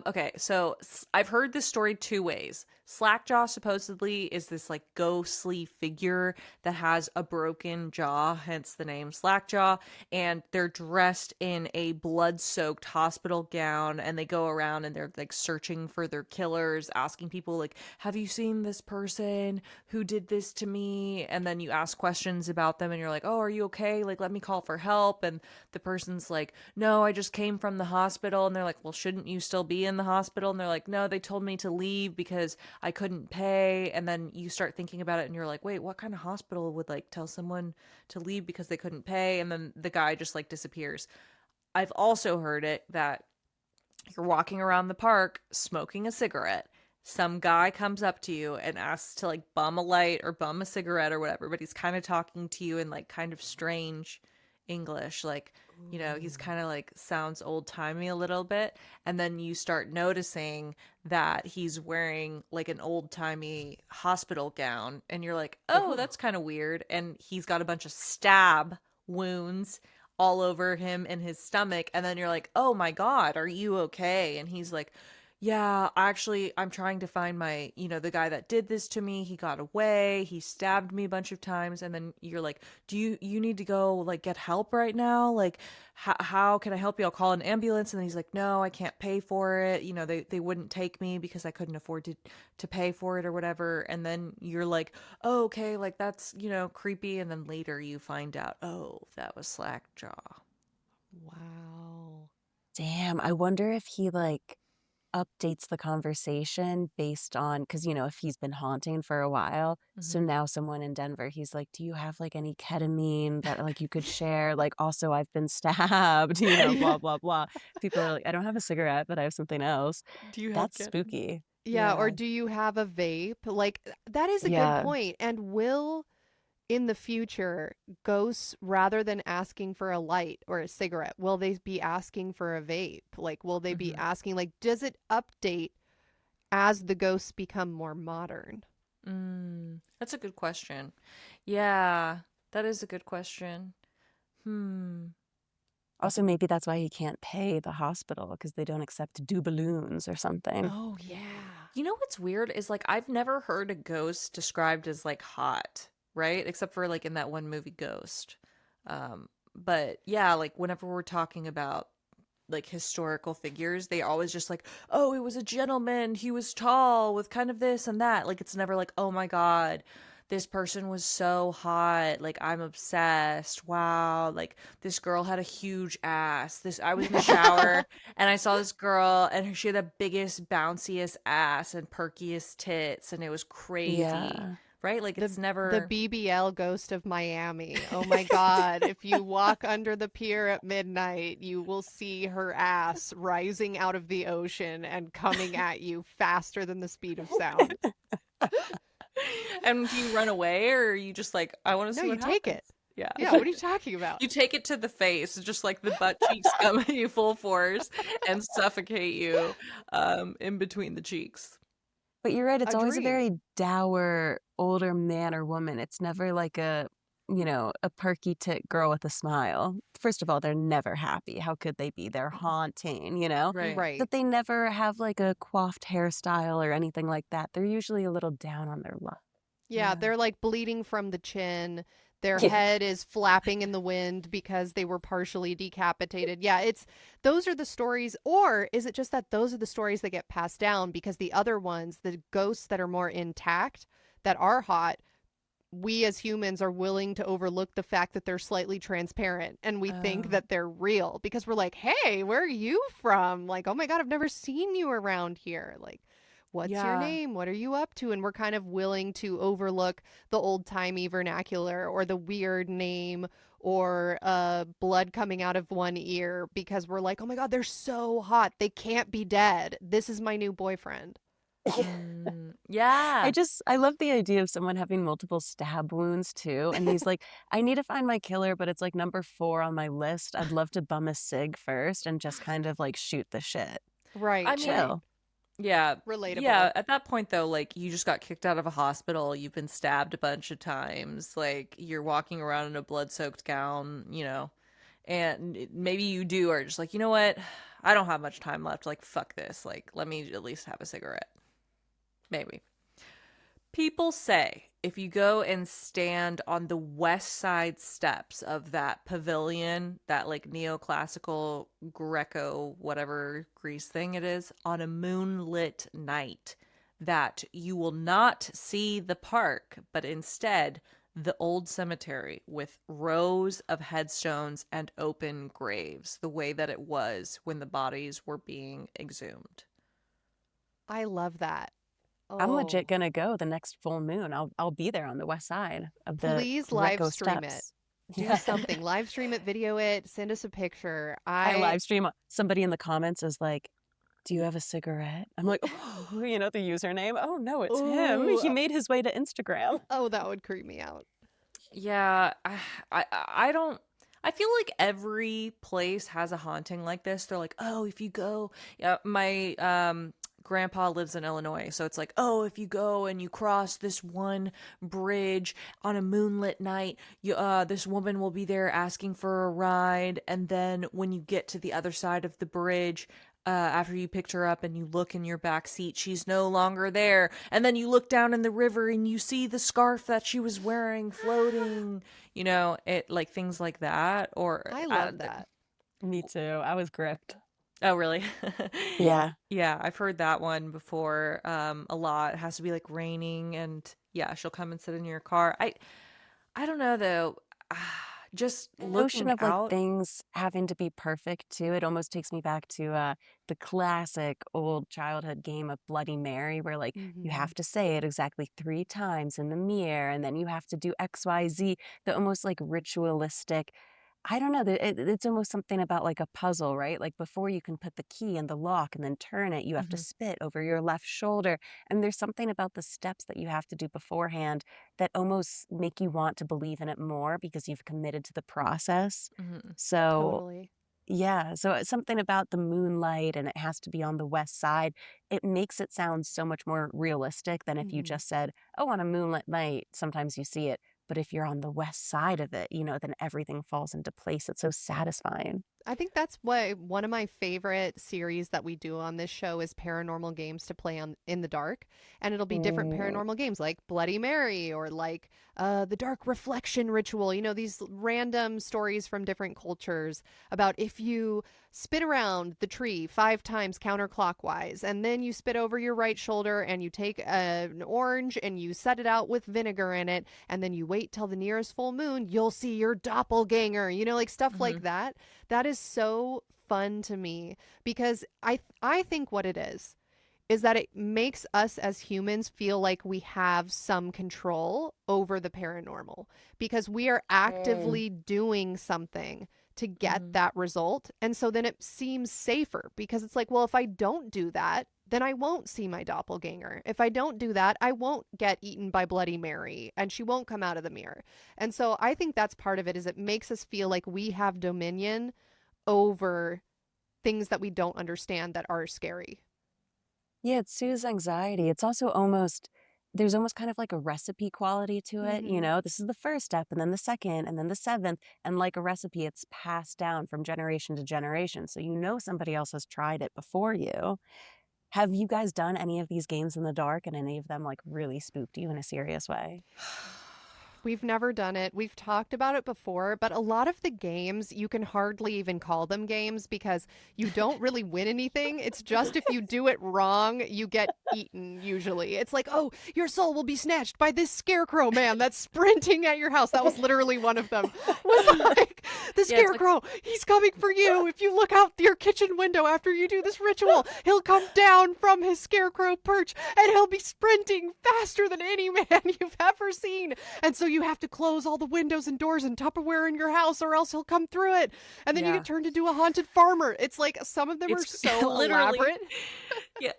Okay, so I've heard this story two ways. Slackjaw supposedly is this like ghostly figure that has a broken jaw, hence the name Slackjaw, and they're dressed in a blood-soaked hospital gown, and they go around and they're like searching for their killers, asking people like, "Have you seen this person who did this to me?" And then you ask questions about them, and you're like, "Oh, are you okay? Like, let me call for help." And the person's like, "No, I just came from the hospital." And they're like, "Well, shouldn't you still be in the hospital?" And they're like, "No, they told me to leave because I couldn't pay." And then you start thinking about it and you're like, "Wait, what kind of hospital would like tell someone to leave because they couldn't pay?" And then the guy just like disappears. I've also heard it that you're walking around the park smoking a cigarette. Some guy comes up to you and asks to like bum a light or bum a cigarette or whatever, but he's kind of talking to you in like kind of strange English. Like, you know, he's kind of like sounds old timey a little bit. And then you start noticing that he's wearing like an old timey hospital gown. And you're like, oh, that's kind of weird. And he's got a bunch of stab wounds all over him in his stomach. And then you're like, oh my God, are you okay? And he's like, yeah, actually, I'm trying to find my, the guy that did this to me. He got away. He stabbed me a bunch of times. And then you're like, do you need to go like get help right now? Like, how can I help you? I'll call an ambulance. And then he's like, no, I can't pay for it. They wouldn't take me because I couldn't afford to pay for it or whatever. And then you're like, oh, okay, like that's, creepy. And then later you find out, oh, that was Slackjaw. Wow. Damn, I wonder if he like updates the conversation based on, because if he's been haunting for a while, so now someone in Denver, he's like, do you have like any ketamine that like you could share, like also I've been stabbed, blah blah blah. People are like, I don't have a cigarette, but I have something else. Do you have That's spooky. Yeah, or do you have a vape? Like, that is a good Yeah. point. And will, in the future, ghosts, rather than asking for a light or a cigarette, will they be asking for a vape? Like, will they be asking, like, does it update as the ghosts become more modern? That's a good question. Yeah, that is a good question. Also, maybe that's why he can't pay the hospital because they don't accept doubloons or something. Oh, yeah. You know what's weird is like I've never heard a ghost described as like hot, right? Except for like in that one movie Ghost. But yeah, like whenever we're talking about like historical figures, they always just like, oh, he was a gentleman, he was tall with kind of this and that. Like it's never like, oh my God, this person was so hot, like I'm obsessed. Wow, like this girl had a huge ass. This I was in the shower and I saw this girl and she had the biggest, bounciest ass and perkiest tits and it was crazy. Yeah. Right? Like The it's the never BBL ghost of Miami. Oh my God. If you walk under the pier at midnight, you will see her ass rising out of the ocean and coming at you faster than the speed of sound. And do you run away or are you just like, I want to No, see you what take happens? it. Yeah. Yeah, what are you talking about? You take it to the face, just like the butt cheeks come at you full force and suffocate you in between the cheeks. But you're right, it's A always a dream. very dour older man or woman. It's never like a perky tit girl with a smile. First of all, they're never happy. How could they be? They're haunting, you know? Right. Right. That they never have like a coiffed hairstyle or anything like that. They're usually a little down on their luck. Yeah, Yeah. they're like bleeding from the chin. Their Yeah. head is flapping in the wind because they were partially decapitated. Yeah, it's those are the stories, or is it just that those are the stories that get passed down because the other ones, the ghosts that are more intact, that are hot, we as humans are willing to overlook the fact that they're slightly transparent and we think Oh. that they're real because we're like, "Hey, where are you from?" Like, "Oh my God, I've never seen you around here." Like, what's your Yeah. name? What are you up to? And we're kind of willing to overlook the old-timey vernacular or the weird name or blood coming out of one ear because we're like, oh my God, they're so hot. They can't be dead. This is my new boyfriend. Yeah. I love the idea of someone having multiple stab wounds too. And he's like, I need to find my killer, but it's like number 4 on my list. I'd love to bum a cig first and just kind of like shoot the shit. Right, I mean, right. Chill. yeah. Relatable. Yeah, at that point though, like you just got kicked out of a hospital, you've been stabbed a bunch of times, like you're walking around in a blood-soaked gown, and maybe you do are just like, you know what? I don't have much time left. Like, fuck this. Like, let me at least have a cigarette. Maybe. People say if you go and stand on the west side steps of that pavilion, that like neoclassical Greco, whatever Greece thing it is, on a moonlit night, that you will not see the park, but instead the old cemetery with rows of headstones and open graves, the way that it was when the bodies were being exhumed. I love that. I'm Oh, legit gonna go the next full moon. I'll be there on the west side of the please live Greco stream it. steps. Do Yeah. something. Live stream it, video it, send us a picture. I live stream. Somebody in the comments is like, "Do you have a cigarette?" I'm like, "Oh, the username. Oh no, it's him. Oh, He made his way to Instagram." oh, that would creep me out. Yeah, I don't. I feel like every place has a haunting like this. They're like, oh, if you go, yeah, my grandpa lives in Illinois, so it's like, oh, if you go and you cross this one bridge on a moonlit night, this woman will be there asking for a ride, and then when you get to the other side of the bridge, after you picked her up and you look in your back seat, she's no longer there. And then you look down in the river and you see the scarf that she was wearing floating. It like things like that. Or I love that. Me too. I was gripped. Oh, really? Yeah. Yeah, I've heard that one before. A lot. It has to be like raining, and yeah, she'll come and sit in your car. I don't know though. Just The notion looking of like out. things having to be perfect too, it almost takes me back to the classic old childhood game of Bloody Mary, where like you Hmm. have to say it exactly 3 times in the mirror, and then you have to do XYZ, the almost like ritualistic. I don't know, it's almost something about like a puzzle, right? Like before you can put the key in the lock and then turn it, you have to Mhm, spit over your left shoulder. And there's something about the steps that you have to do beforehand that almost make you want to believe in it more because you've committed to the process. mhm, So, Totally. yeah, so it's something about the moonlight and it has to be on the west side. It makes it sound so much more realistic than if you Hmm. just said, oh, on a moonlit night, sometimes you see it. But if you're on the west side of it, then everything falls into place. It's so satisfying. I think that's why one of my favorite series that we do on this show is paranormal games to play on in the dark, and it'll be different Mm. paranormal games like Bloody Mary or like the Dark Reflection Ritual. You know, these random stories from different cultures about if you spit around the tree 5 times counterclockwise, and then you spit over your right shoulder, and you take an orange and you set it out with vinegar in it, and then you wait till the nearest full moon, you'll see your doppelganger. You know, like stuff like that. That is so fun to me because I think what it is that it makes us as humans feel like we have some control over the paranormal because we are actively doing something to get that result. And so then it seems safer because it's like, well, if I don't do that, then I won't see my doppelganger. If I don't do that, I won't get eaten by Bloody Mary and she won't come out of the mirror. And so I think that's part of it is it makes us feel like we have dominion over things that we don't understand that are scary. Yeah, it soothes anxiety. It's also almost there's almost kind of like a recipe quality to it, you Mm-hmm. know? This is the first step, and then the second, and then the seventh, and like a recipe, it's passed down from generation to generation, so you know somebody else has tried it before you. Have you guys done any of these games in the dark, and any of them, like, really spooked you in a serious way? We've never done it. We've talked about it before, but a lot of the games, you can hardly even call them games because you don't really win anything. It's just if you do it wrong, you get eaten usually. It's like, oh, your soul will be snatched by this scarecrow man that's sprinting at your house. That was literally one of them. Was like, the Yeah, it's like- scarecrow, he's coming for you. If you look out your kitchen window after you do this ritual, he'll come down from his scarecrow perch and he'll be sprinting faster than any man you've ever seen. And so you have to close all the windows and doors and Tupperware in your house or else he'll come through it. And then you Yeah. get turned into a haunted farmer. It's like some of them are It's so literally- elaborate.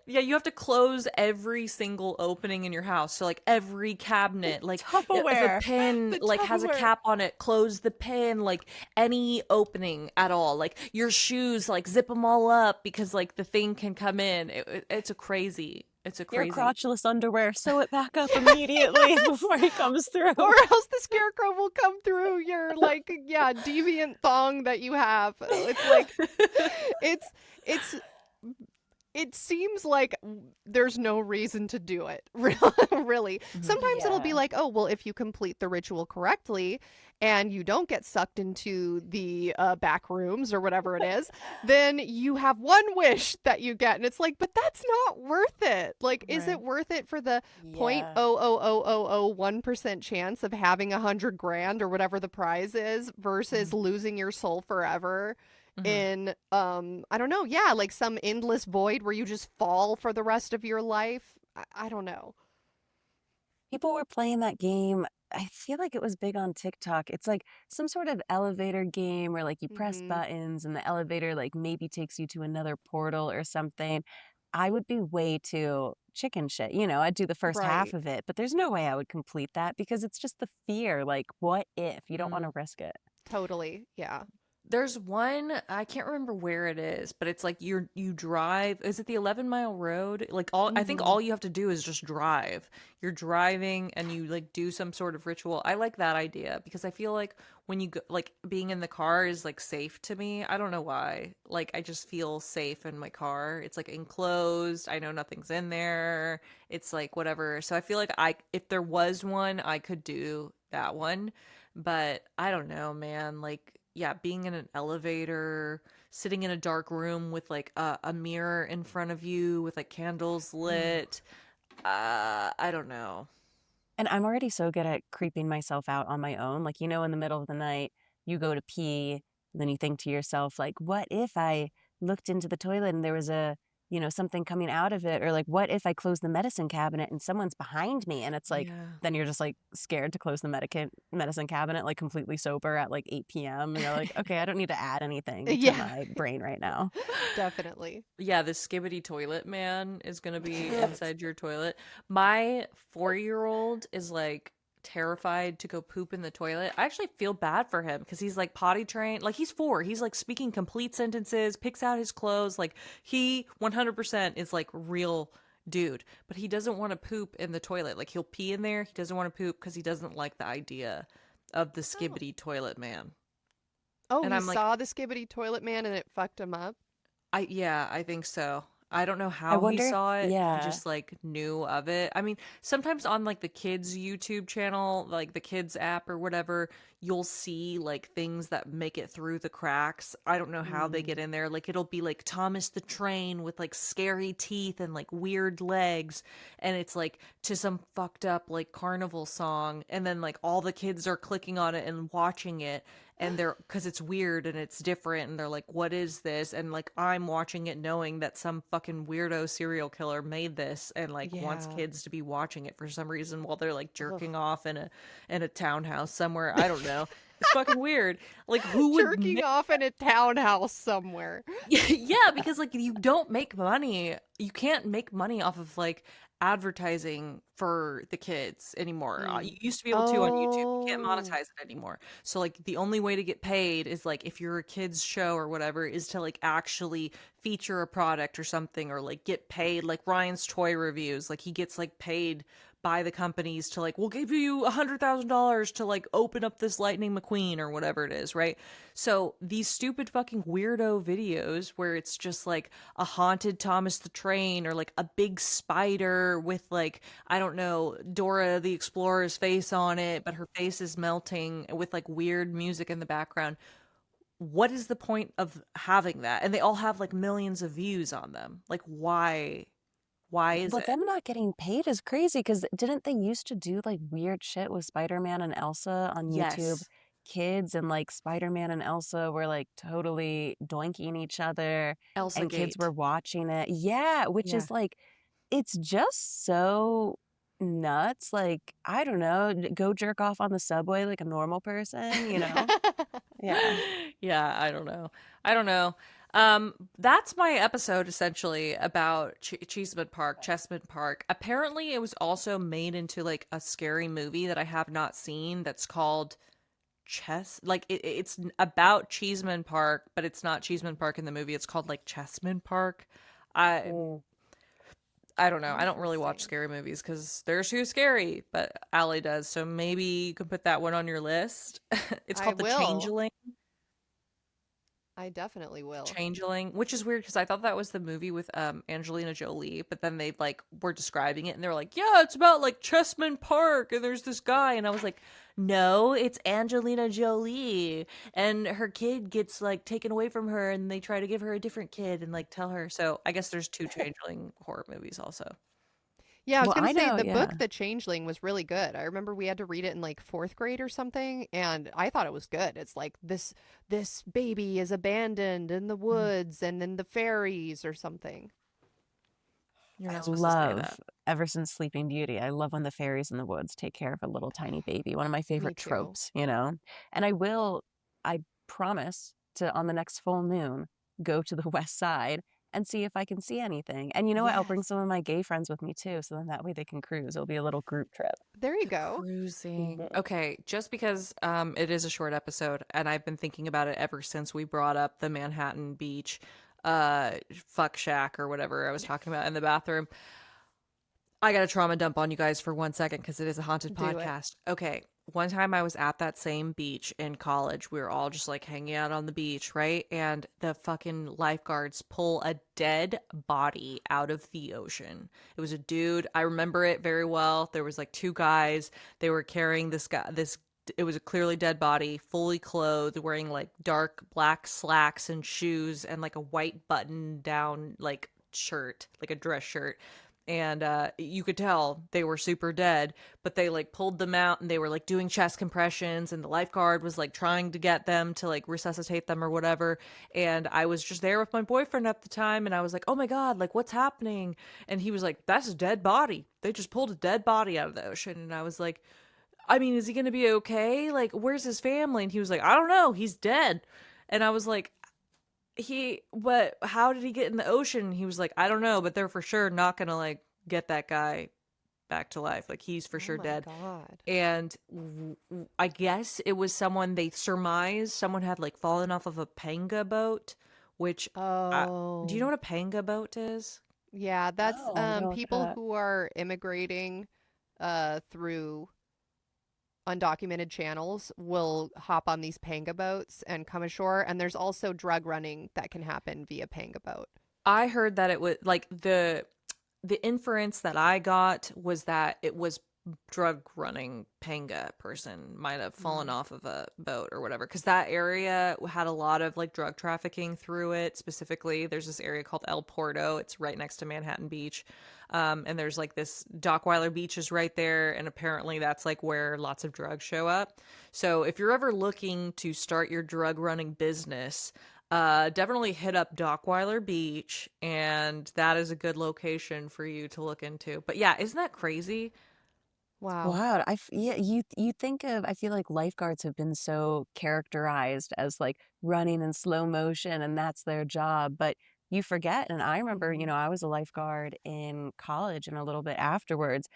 Yeah, you have to close every single opening in your house. So like every cabinet, like Tupperware. if a pin The like has a Tupperware. cap on it, close the pin, like any opening at all. Like your shoes, like zip them all up because like the thing can come in. It's a crazy. It's a Your crazy. crotchless underwear, sew it back up immediately before he comes through. Or else the scarecrow will come through your like deviant thong that you have. It's like it's it seems like there's no reason to do it. Really. Sometimes it'll be Yeah. like, oh, well, if you complete the ritual correctly and you don't get sucked into the back rooms or whatever it is, then you have one wish that you get. And it's like, but that's not worth it. Like, is it Right. worth it for the Yeah. 0.00001% chance of having 100 grand or whatever the prize is versus losing your soul forever? In I don't know, yeah, like some endless void where you just fall for the rest of your life. I don't know. People were playing that game. I feel like it was big on TikTok. It's like some sort of elevator game where like you press Mhm. buttons and the elevator like maybe takes you to another portal or something. I would be way too chicken shit. You know, I'd do the first half Right. of it, but there's no way I would complete that because it's just the fear. Like, what if you don't want to risk it? Totally. Yeah. There's one, I can't remember where it is, but it's like you drive, is it the 11-mile road? Like I think all you have to do is just drive. You're driving and you like do some sort of ritual. I like that idea because I feel like when you go, like being in the car is like safe to me. I don't know why. Like I just feel safe in my car. It's like enclosed. I know nothing's in there. It's like whatever. So I feel like if there was one, I could do that one. But I don't know, man. Like yeah, being in an elevator, sitting in a dark room with like a mirror in front of you with like candles lit. I don't know. And I'm already so good at creeping myself out on my own. Like, you know, in the middle of the night, you go to pee, and then you think to yourself, like, what if I looked into the toilet and there was something coming out of it? Or like, what if I close the medicine cabinet and someone's behind me? And it's like, Yeah. then you're just like scared to close the medicine cabinet, like completely sober at like 8 p.m. And you're like, okay, I don't need to add anything to Yeah. my brain right now. Definitely. Yeah, the skibbity toilet man is gonna be inside your toilet. My 4-year-old is like terrified to go poop in the toilet. I actually feel bad for him because he's like potty trained. Like he's 4. He's like speaking complete sentences, picks out his clothes. Like he 100% is like real dude, but he doesn't want to poop in the toilet. Like he'll pee in there. He doesn't want to poop because he doesn't like the idea of the skibbity toilet man. Oh, And he I'm like, saw the Skibbity Toilet Man and it fucked him up? yeah, I think so. I don't know I how he wonder if, saw it. He yeah. just like knew of it. I mean, sometimes on like the kids' YouTube channel, like the kids app or whatever, you'll see like things that make it through the cracks. I don't know how they get Mm. in there. Like it'll be like Thomas the Train with like scary teeth and like weird legs, and it's like to some fucked up like carnival song, and then like all the kids are clicking on it and watching it, and they're because it's weird and it's different, and they're like, what is this? And like I'm watching it knowing that some fucking weirdo serial killer made this and like wants Yeah. kids to be watching it for some reason while they're like Ugh. jerking off in a townhouse somewhere. I don't know. It's fucking weird. Like who would Jerking off in a townhouse somewhere. yeah, because like you don't make money. You can't make money off of like advertising for the kids anymore. You Mm. used to be able to on YouTube. You can't Oh. monetize it anymore. So like the only way to get paid is like if you're a kids show or whatever is to like actually feature a product or something or like get paid like Ryan's toy reviews. Like he gets like paid by the companies to like we'll give you $100,000 to like open up this Lightning McQueen or whatever it is, right? So these stupid fucking weirdo videos where it's just like a haunted Thomas the Train or like a big spider with like I don't know Dora the Explorer's face on it, but her face is melting with like weird music in the background. What is the point of having that? And they all have like millions of views on them. Like why? Why is But it? them not getting paid is crazy because didn't they used to do like weird shit with Spider-Man and Elsa on YouTube Yes. Kids and like Spider-Man and Elsa were like totally doinking each other Elsa and kids were Gate. watching it. Yeah, which Yeah. is like it's just so nuts. Like, I don't know, go jerk off on the subway like a normal person, you know? Yeah. Yeah, I don't know. I don't know. That's my episode essentially about Chessman Park. Apparently, it was also made into like a scary movie that I have not seen. That's called it's about Cheeseman Park, but it's not Cheeseman Park in the movie. It's called like Chessman Park. I Mm. I don't know. I don't really watch Interesting. scary movies because they're too scary, but Allie does. So maybe you could put that one on your list. It's I called The will. Changeling. I definitely will. Changeling, which is weird because I thought that was the movie with Angelina Jolie, but then they like were describing it and they were like, "Yeah, it's about like Chessman Park and there's this guy," and I was like, "No, it's Angelina Jolie and her kid gets like taken away from her and they try to give her a different kid and like tell her." So I guess there's two Changeling horror movies also. Yeah, I was Well, gonna I say know, the yeah. book The Changeling was really good. I remember we had to read it in like fourth grade or something, and I thought it was good. It's like this baby is abandoned in the Mhm. woods and in the fairies or something. You're I not supposed to say that. love, ever since Sleeping Beauty, I love when the fairies in the woods take care of a little tiny baby. One of my Me favorite too. tropes, you know? And I promise to, on the next full moon, go to the west side and see if I can see anything. And you know what? I'll bring Yes. some of my gay friends with me too, so then that way they can cruise. It'll be a little group trip. There you The go. cruising. Mhm. Okay, just because it is a short episode and I've been thinking about it ever since we brought up the Manhattan Beach fuck shack or whatever I was talking about in the bathroom. I got a trauma dump on you guys for 1 second because it is a haunted Do it. podcast. Okay, one time I was at that same beach in college. We were all just like hanging out on the beach, right? And the fucking lifeguards pull a dead body out of the ocean. It was a dude. I remember it very well. There was like two guys. They were carrying this guy, this it was a clearly dead body, fully clothed, wearing like dark black slacks and shoes and like a white button down like shirt, like a dress shirt, and you could tell they were super dead, but they like pulled them out and they were like doing chest compressions and the lifeguard was like trying to get them to like resuscitate them or whatever. And I was just there with my boyfriend at the time and I was like, oh my god, like what's happening? And he was like, that's a dead body, they just pulled a dead body out of the ocean. And I was like, I mean, is he gonna be okay? Like where's his family? And he was like, I don't know, he's dead. And I was like, but how did he get in the ocean? He was like, I don't know, but they're for sure not gonna like get that guy back to life. Like he's for Oh sure my dead. God. And I guess it was someone they surmised someone had like fallen off of a panga boat, which do you know Oh. what a panga boat is? Yeah, that's Oh, no, what's people that? who are immigrating through undocumented channels will hop on these panga boats and come ashore. And there's also drug running that can happen via panga boat. I heard that it was like the inference that I got was that it was drug running panga person might have fallen off of a boat or whatever, because that area had a lot of like drug trafficking through it. Specifically, there's this area called El Porto. It's right next to Manhattan Beach, and there's like this Dockweiler Beach is right there, and apparently that's like where lots of drugs show up. So if you're ever looking to start your drug running business, definitely hit up Dockweiler Beach, and that is a good location for you to look into. But yeah, isn't that crazy? Wow. Wow. Yeah, you think of, I feel like lifeguards have been so characterized as like running in slow motion and that's their job, but you forget. And I remember, Mhm. I was a lifeguard in college and a little bit afterwards.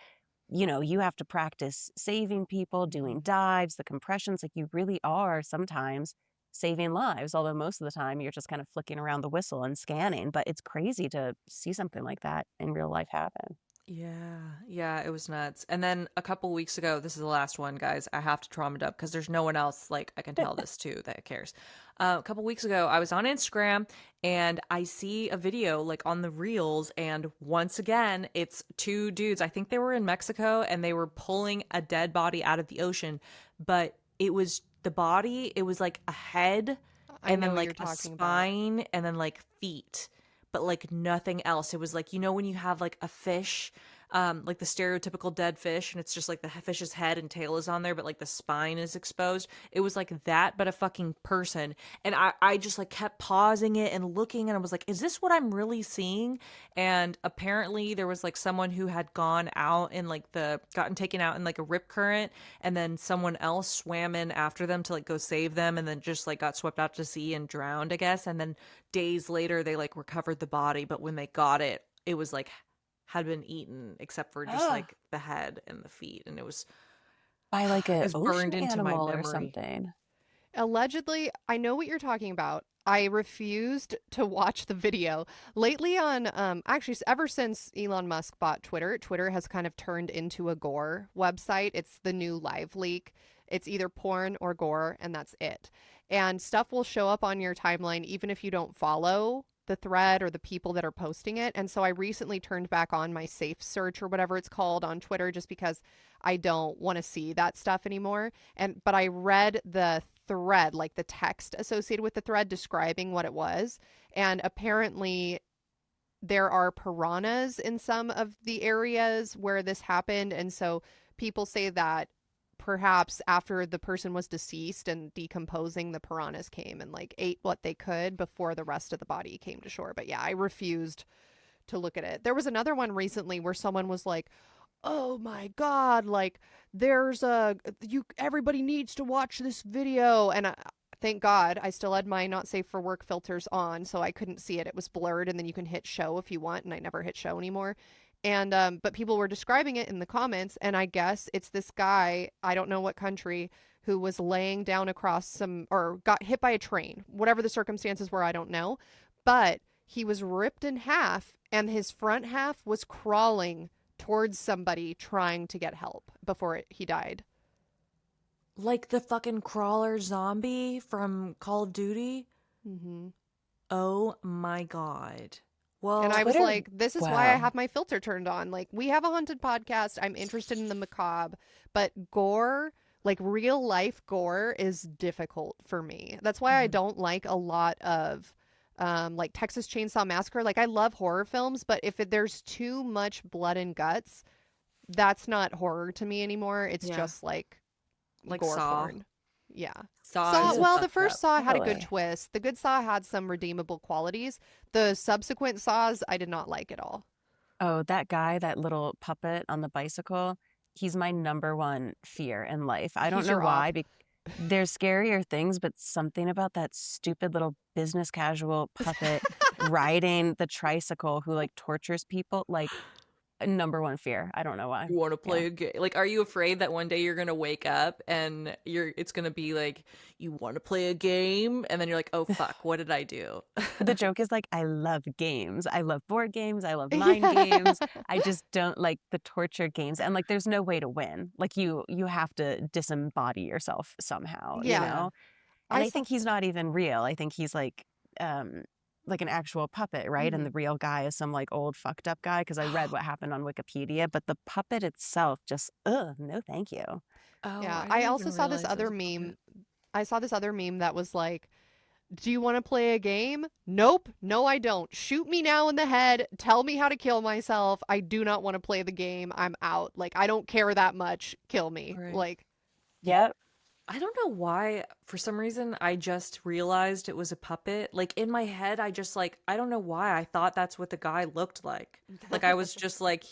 You have to practice saving people, doing dives, the compressions, like you really are sometimes saving lives, although most of the time you're just kind of flicking around the whistle and scanning. But it's crazy to see something like that in real life happen. Yeah, it was nuts. And then a couple weeks ago, this is the last one, guys. I have to trauma dump because there's no one else like I can tell this to that cares. A couple weeks ago, I was on Instagram and I see a video like on the reels, and once again, it's two dudes. I think they were in Mexico and they were pulling a dead body out of the ocean, but it was the body. It was like a head, I and know then what you're like a talking about. spine, and then like feet, but like nothing else. It was like, when you have like a fish, like the stereotypical dead fish, and it's just like the fish's head and tail is on there, but like the spine is exposed. It was like that, but a fucking person. And I just like kept pausing it and looking, and I was like, is this what I'm really seeing? And apparently there was like someone who had gone out in like gotten taken out in like a rip current, and then someone else swam in after them to like go save them, and then just like got swept out to sea and drowned, I guess. And then days later they like recovered the body, but when they got it, it was like had been eaten except for just Ah, like the head and the feet, and it was by like a ocean burned into my animal or memory. something. Allegedly, I know what you're talking about. I refused to watch the video. Lately on actually ever since Elon Musk bought Twitter, Twitter has kind of turned into a gore website. It's the new live leak. It's either porn or gore, and that's it. And stuff will show up on your timeline even if you don't follow the thread or the people that are posting it. And so I recently turned back on my safe search or whatever it's called on Twitter just because I don't want to see that stuff anymore. But I read the thread, like the text associated with the thread describing what it was. And apparently there are piranhas in some of the areas where this happened. And so people say that perhaps after the person was deceased and decomposing, the piranhas came and like ate what they could before the rest of the body came to shore. But yeah, I refused to look at it. There was another one recently where someone was like, "Oh my god, like there's everybody needs to watch this video." And thank God I still had my not safe for work filters on, so I couldn't see it. It was blurred, and then you can hit show if you want, and I never hit show anymore. And but people were describing it in the comments, and I guess it's this guy, I don't know what country, who was laying down across some or got hit by a train. Whatever the circumstances were, I don't know. But he was ripped in half, and his front half was crawling towards somebody trying to get help before he died. Like the fucking crawler zombie from Call of Duty. Mm-hmm. Oh my god. Well, And I was Twitter, like, this is why I wow. have my filter turned on. Like, we have a haunted podcast. I'm interested in the macabre, but gore, like real life gore, is difficult for me. That's why I don't like a lot of like Texas Chainsaw Massacre. Like, I love horror films, but if there's too much blood and guts, that's not horror to me anymore. It's yeah, just like like gore Saw. porn. Yeah. Saw is Well, the fucked first up. Saw had a good Really? twist. The good Saw had some redeemable qualities. The subsequent Saws, I did not like at all. Oh, that guy, that little puppet on the bicycle, he's my number one fear in life. I don't He's know your op. why. There's scarier things, but something about that stupid little business casual puppet riding the tricycle who like tortures people. Like number one fear. I don't know why. You want to play a game? Like, are you afraid that one day you're gonna wake up and it's gonna be like, you want to play a game, and then you're like, oh fuck, what did I do? The joke is like, I love games. I love board games. I love mind games. I just don't like the torture games. And like, there's no way to win. Like you have to disembody yourself somehow, you Yeah. know? And I think he's not even real. I think he's like an actual puppet, right? And the real guy is some like old fucked up guy, because I read what happened on Wikipedia, but the puppet itself just, no, thank you. Oh, Yeah. I I didn't also even saw this realize it other was a meme. puppet. I saw this other meme that was like, do you want to play a game? Nope. No, I don't. Shoot me now in the head. Tell me how to kill myself. I do not want to play the game. I'm out. Like, I don't care that much. Kill me. Right. Like, Yep. I don't know why, for some reason, I just realized it was a puppet. Like, in my head, I just, like, I don't know why I thought that's what the guy looked like. Like, I was just like,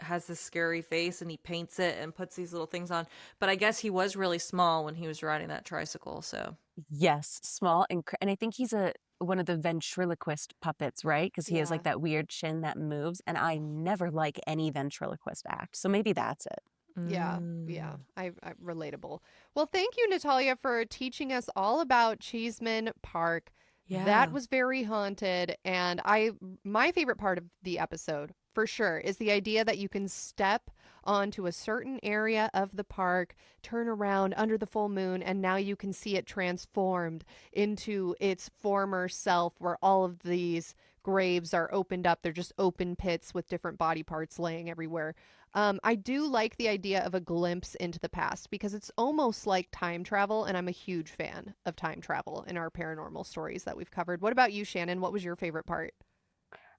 has this scary face and he paints it and puts these little things on. But I guess he was really small when he was riding that tricycle, so. Yes, small and I think he's one of the ventriloquist puppets, right? Because he has Yeah. like that weird chin that moves, and I never like any ventriloquist act. So maybe that's it. yeah. I relatable. Well, thank you, Natalia, for teaching us all about Cheesman Park. Yeah. That was very haunted. And my favorite part of the episode, for sure, is the idea that you can step onto a certain area of the park, turn around under the full moon, and now you can see it transformed into its former self, where all of these graves are opened up. They're just open pits with different body parts laying everywhere. I do like the idea of a glimpse into the past, because it's almost like time travel, and I'm a huge fan of time travel in our paranormal stories that we've covered. What about you, Shannon? What was your favorite part?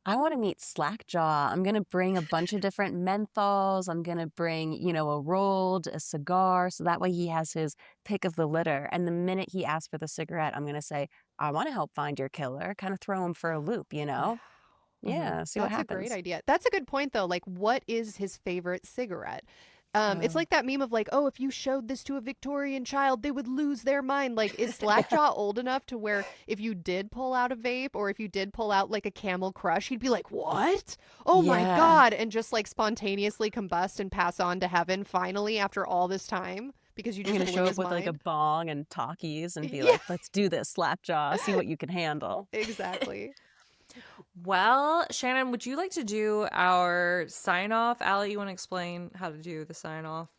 I want to meet Slackjaw. I'm going to bring a bunch of different menthols. I'm going to bring, a rolled, a cigar. So that way he has his pick of the litter. And the minute he asks for the cigarette, I'm going to say, I want to help find your killer. Kind of throw him for a loop, Yeah, see what That's a happens. great idea. That's a good point, though. Like, what is his favorite cigarette? It's like that meme of like, oh, if you showed this to a Victorian child, they would lose their mind. Like, is Slackjaw old enough to where if you did pull out a vape, or if you did pull out like a Camel Crush, he'd be like, what? Oh my Yeah. God. And just like spontaneously combust and pass on to heaven finally after all this time, because you You're just going to blew show his up with like a mind. bong and talkies and be Yeah. like, let's do this, Slackjaw. See what you can handle. Exactly. Well, Shannon, would you like to do our sign off? Allie, you want to explain how to do the sign off?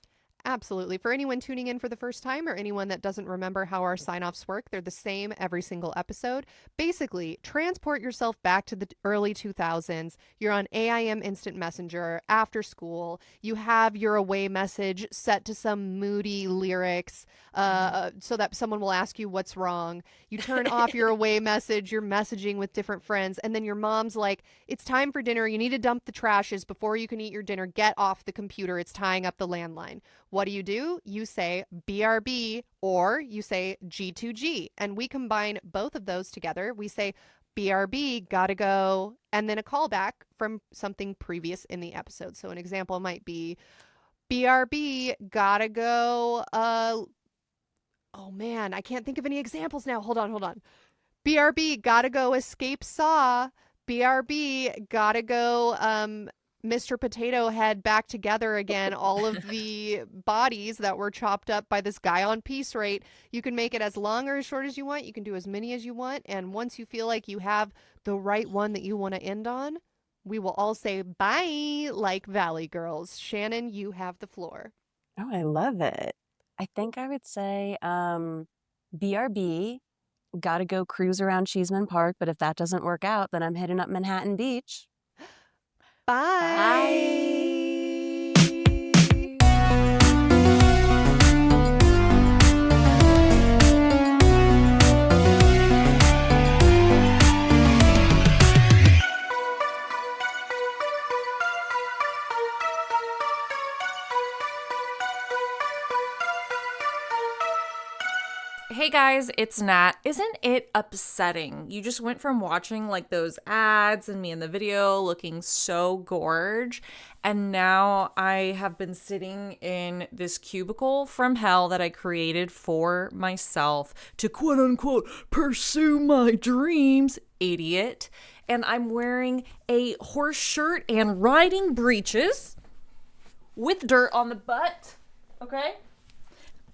Absolutely. For anyone tuning in for the first time, or anyone that doesn't remember how our sign-offs work, they're the same every single episode. Basically, transport yourself back to the early 2000s. You're on AIM Instant Messenger after school. You have your away message set to some moody lyrics so that someone will ask you what's wrong. You turn off your away message, you're messaging with different friends, and then your mom's like, it's time for dinner. You need to dump the trashes before you can eat your dinner. Get off the computer. It's tying up the landline. What do? You say BRB, or you say G2G. And we combine both of those together. We say BRB, gotta go, and then a callback from something previous in the episode. So an example might be BRB, gotta go. Oh man, I can't think of any examples now. Hold on. BRB, gotta go escape Saw. BRB, gotta go Mr. Potato Head back together again, all of the bodies that were chopped up by this guy on piece rate. You can make it as long or as short as you want. You can do as many as you want. And once you feel like you have the right one that you want to end on, we will all say bye like Valley Girls. Shannon, you have the floor. Oh, I love it. I think I would say BRB, gotta go cruise around Cheesman Park, but if that doesn't work out, then I'm hitting up Manhattan Beach. Bye. Hey guys, it's Nat. Isn't it upsetting? You just went from watching like those ads and me in the video looking so gorge, and now I have been sitting in this cubicle from hell that I created for myself to quote unquote pursue my dreams, idiot. and I'm wearing a horse shirt and riding breeches with dirt on the butt, okay?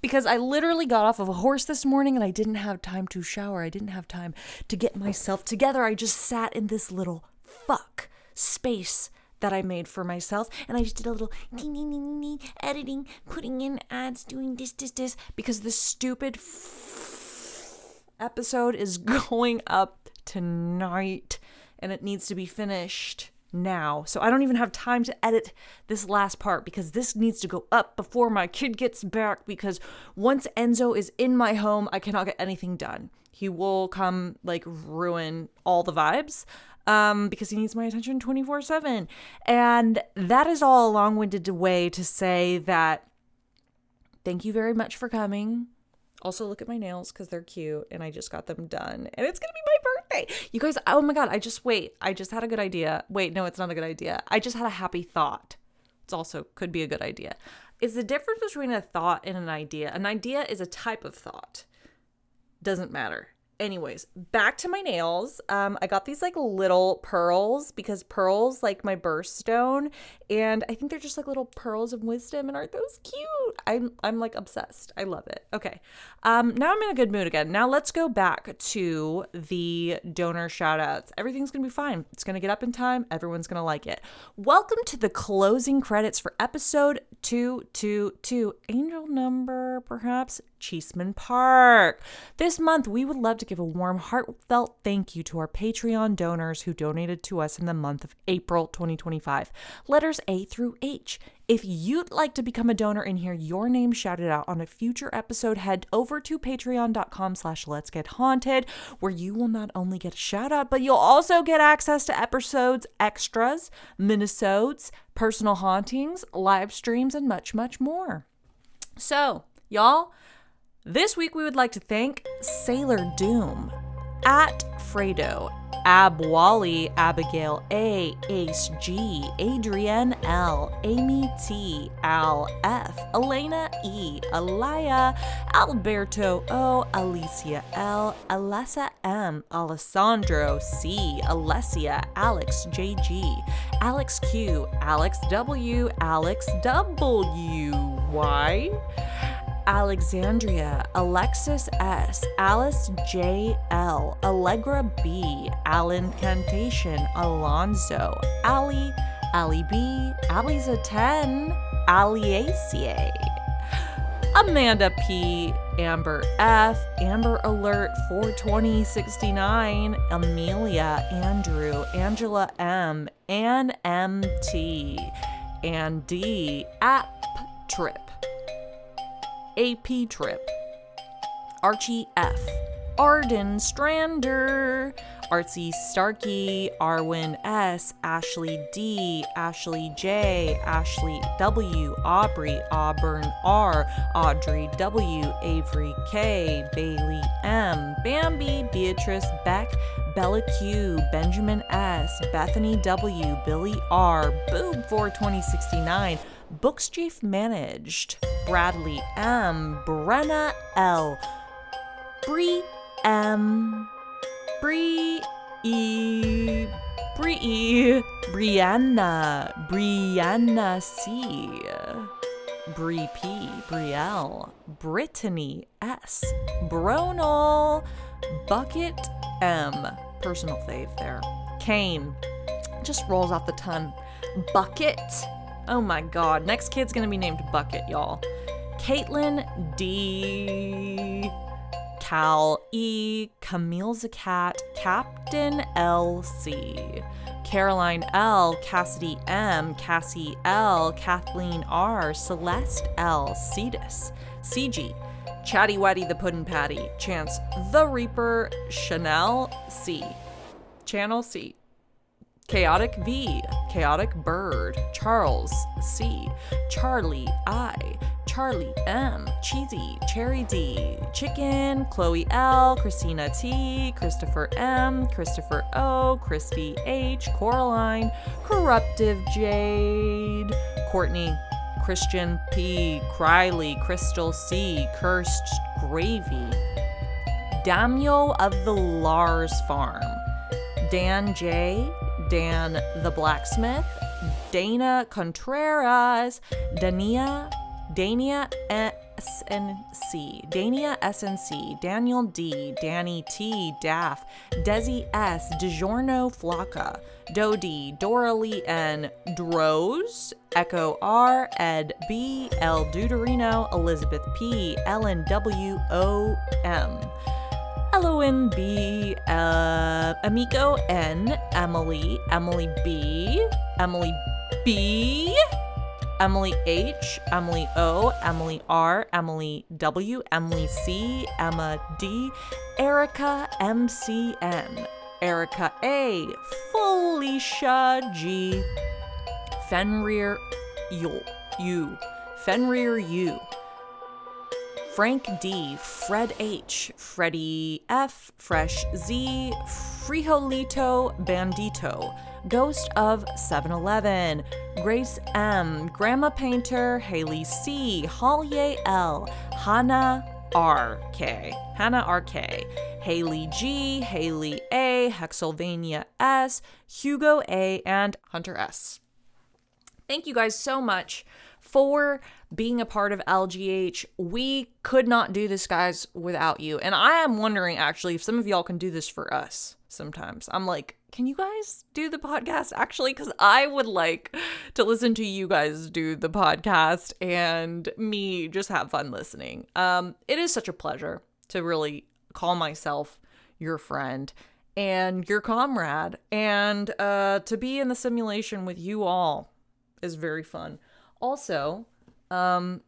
Because I literally got off of a horse this morning and I didn't have time to shower. I didn't have time to get myself together. I just sat in this little fuck space that I made for myself, and I just did a little editing, putting in ads, doing this, because this stupid episode is going up tonight, and it needs to be finished now. So I don't even have time to edit this last part because this needs to go up before my kid gets back, because once Enzo is in my home, I cannot get anything done. He will come like ruin all the vibes because he needs my attention 24/7. And that is all a long-winded way to say that thank you very much for coming. Also, look at my nails because they're cute and I just got them done. And it's going to be my birthday. You guys, oh my God, I just had a good idea. Wait, no, it's not a good idea. I just had a happy thought. It's also could be a good idea. It's the difference between a thought and an idea. An idea is a type of thought. Doesn't matter. Anyways, back to my nails. I got these like little pearls because pearls like my birthstone, and I think they're just like little pearls of wisdom, and aren't those cute? I'm like obsessed. I love it. Okay. Now I'm in a good mood again. Now let's go back to the donor shout outs. Everything's going to be fine. It's going to get up in time. Everyone's going to like it. Welcome to the closing credits for episode 222. Angel number, perhaps? Cheesman Park. This month, we would love to give a warm, heartfelt thank you to our Patreon donors who donated to us in the month of April 2025. Letters A through H. If you'd like to become a donor and hear your name shouted out on a future episode, head over to patreon.com/LetsGetHaunted, where you will not only get a shout out, but you'll also get access to episodes, extras, minisodes, personal hauntings, live streams, and much, much more. So, y'all, this week we would like to thank Sailor Doom, at Fredo, Abwally, Abigail A, Ace G, Adrienne L, Amy T, Al F, Elena E, Alaya, Alberto O, Alicia L, Alessa M, Alessandro C, Alessia, Alex JG, Alex Q, Alex W, Alex WY, Alexandria, Alexis S, Alice J L, Allegra B, Alan Cantation, Alonzo, Ali, Ali B, Aliza 10, Aliacia, Amanda P, Amber F, Amber Alert 42069, Amelia, Andrew, Angela M, Ann MT, and D, App Trip, AP Trip, Archie F, Arden Strander, Artsy Starkey, Arwin S, Ashley D, Ashley J, Ashley W, Aubrey, Auburn R, Audrey W, Avery K, Bailey M, Bambi, Beatrice Beck, Bella Q, Benjamin S, Bethany W, Billy R, Boob 42069, Books Chief Managed, Bradley M, Brenna L, Bree M, Bree E, Brianna C, Bree P, Brielle, Brittany S, Bronal, Bucket M, personal fave there, Kane, just rolls off the tongue, Bucket. Oh my God, next kid's gonna be named Bucket, y'all. Caitlin D, Cal E, Camille Zakat, Captain LC, Caroline L, Cassidy M, Cassie L, Kathleen R, Celeste L, Cetus, CG, Chatty Watty the Puddin' Patty, Chance the Reaper, Chanel C, Channel C, Chaotic V, Chaotic Bird, Charles C, Charlie I, Charlie M, Cheesy, Cherry D, Chicken, Chloe L, Christina T, Christopher M, Christopher O, Christy H, Coraline, Corruptive Jade, Courtney, Christian P, Criley, Crystal C, Cursed Gravy, Damio of the Lars Farm, Dan J, Dan the Blacksmith, Dana Contreras, Dania SNC, Daniel D, Danny T, Daff, Desi S, DiGiorno Flocka, Dodi, Dora Lee N, Droz, Echo R, Ed B, El Deuterino, Elizabeth P, Ellen W O M, Eloin B, Amico N, Emily B, Emily B, Emily H, Emily O, Emily R, Emily W, Emily C, Emma D, Erica MCN, Erica A, Felicia G, Fenrir U, Fenrir U, Frank D, Fred H, Freddie F, Fresh Z, Frijolito Bandito, Ghost of 7-Eleven, Grace M, Grandma Painter, Haley C, Hollier L, Hannah RK, Haley G, Haley A, Hexylvania S, Hugo A, and Hunter S. Thank you guys so much for being a part of LGH. We could not do this, guys, without you. And I am wondering, actually, if some of y'all can do this for us sometimes. I'm like, can you guys do the podcast, actually? Because I would like to listen to you guys do the podcast and me just have fun listening. It is such a pleasure to really call myself your friend and your comrade, and to be in the simulation with you all is very fun. Also, I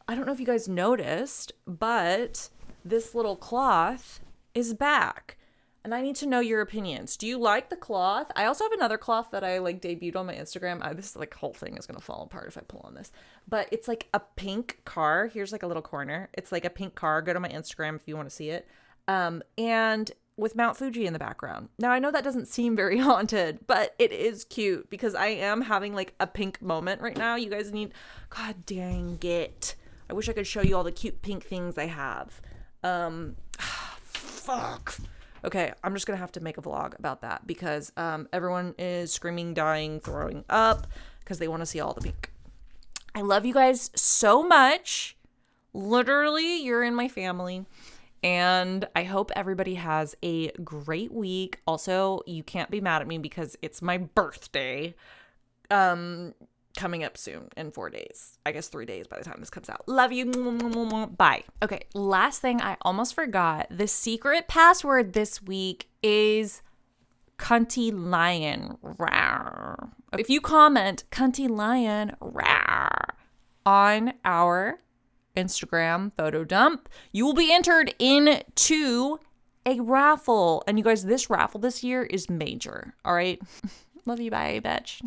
don't know if you guys noticed, but this little cloth is back. And I need to know your opinions. Do you like the cloth? I also have another cloth that I debuted on my Instagram. This whole thing is going to fall apart if I pull on this. But it's like a pink car. Here's a little corner. It's like a pink car. Go to my Instagram if you want to see it. And with Mount Fuji in the background. Now, I know that doesn't seem very haunted, but it is cute because I am having a pink moment right now. You guys need, God dang it. I wish I could show you all the cute pink things I have. Fuck. Okay, I'm just going to have to make a vlog about that because everyone is screaming, dying, throwing up because they want to see all the pink. I love you guys so much. Literally, you're in my family. And I hope everybody has a great week. Also, you can't be mad at me because it's my birthday coming up soon in 4 days. I guess 3 days by the time this comes out. Love you. Bye. Okay, last thing I almost forgot. The secret password this week is cunty lion. Rawr. If you comment cunty lion rawr on our Instagram photo dump, you will be entered into a raffle. And you guys, this raffle this year is major. All right. Love you. Bye, bitch.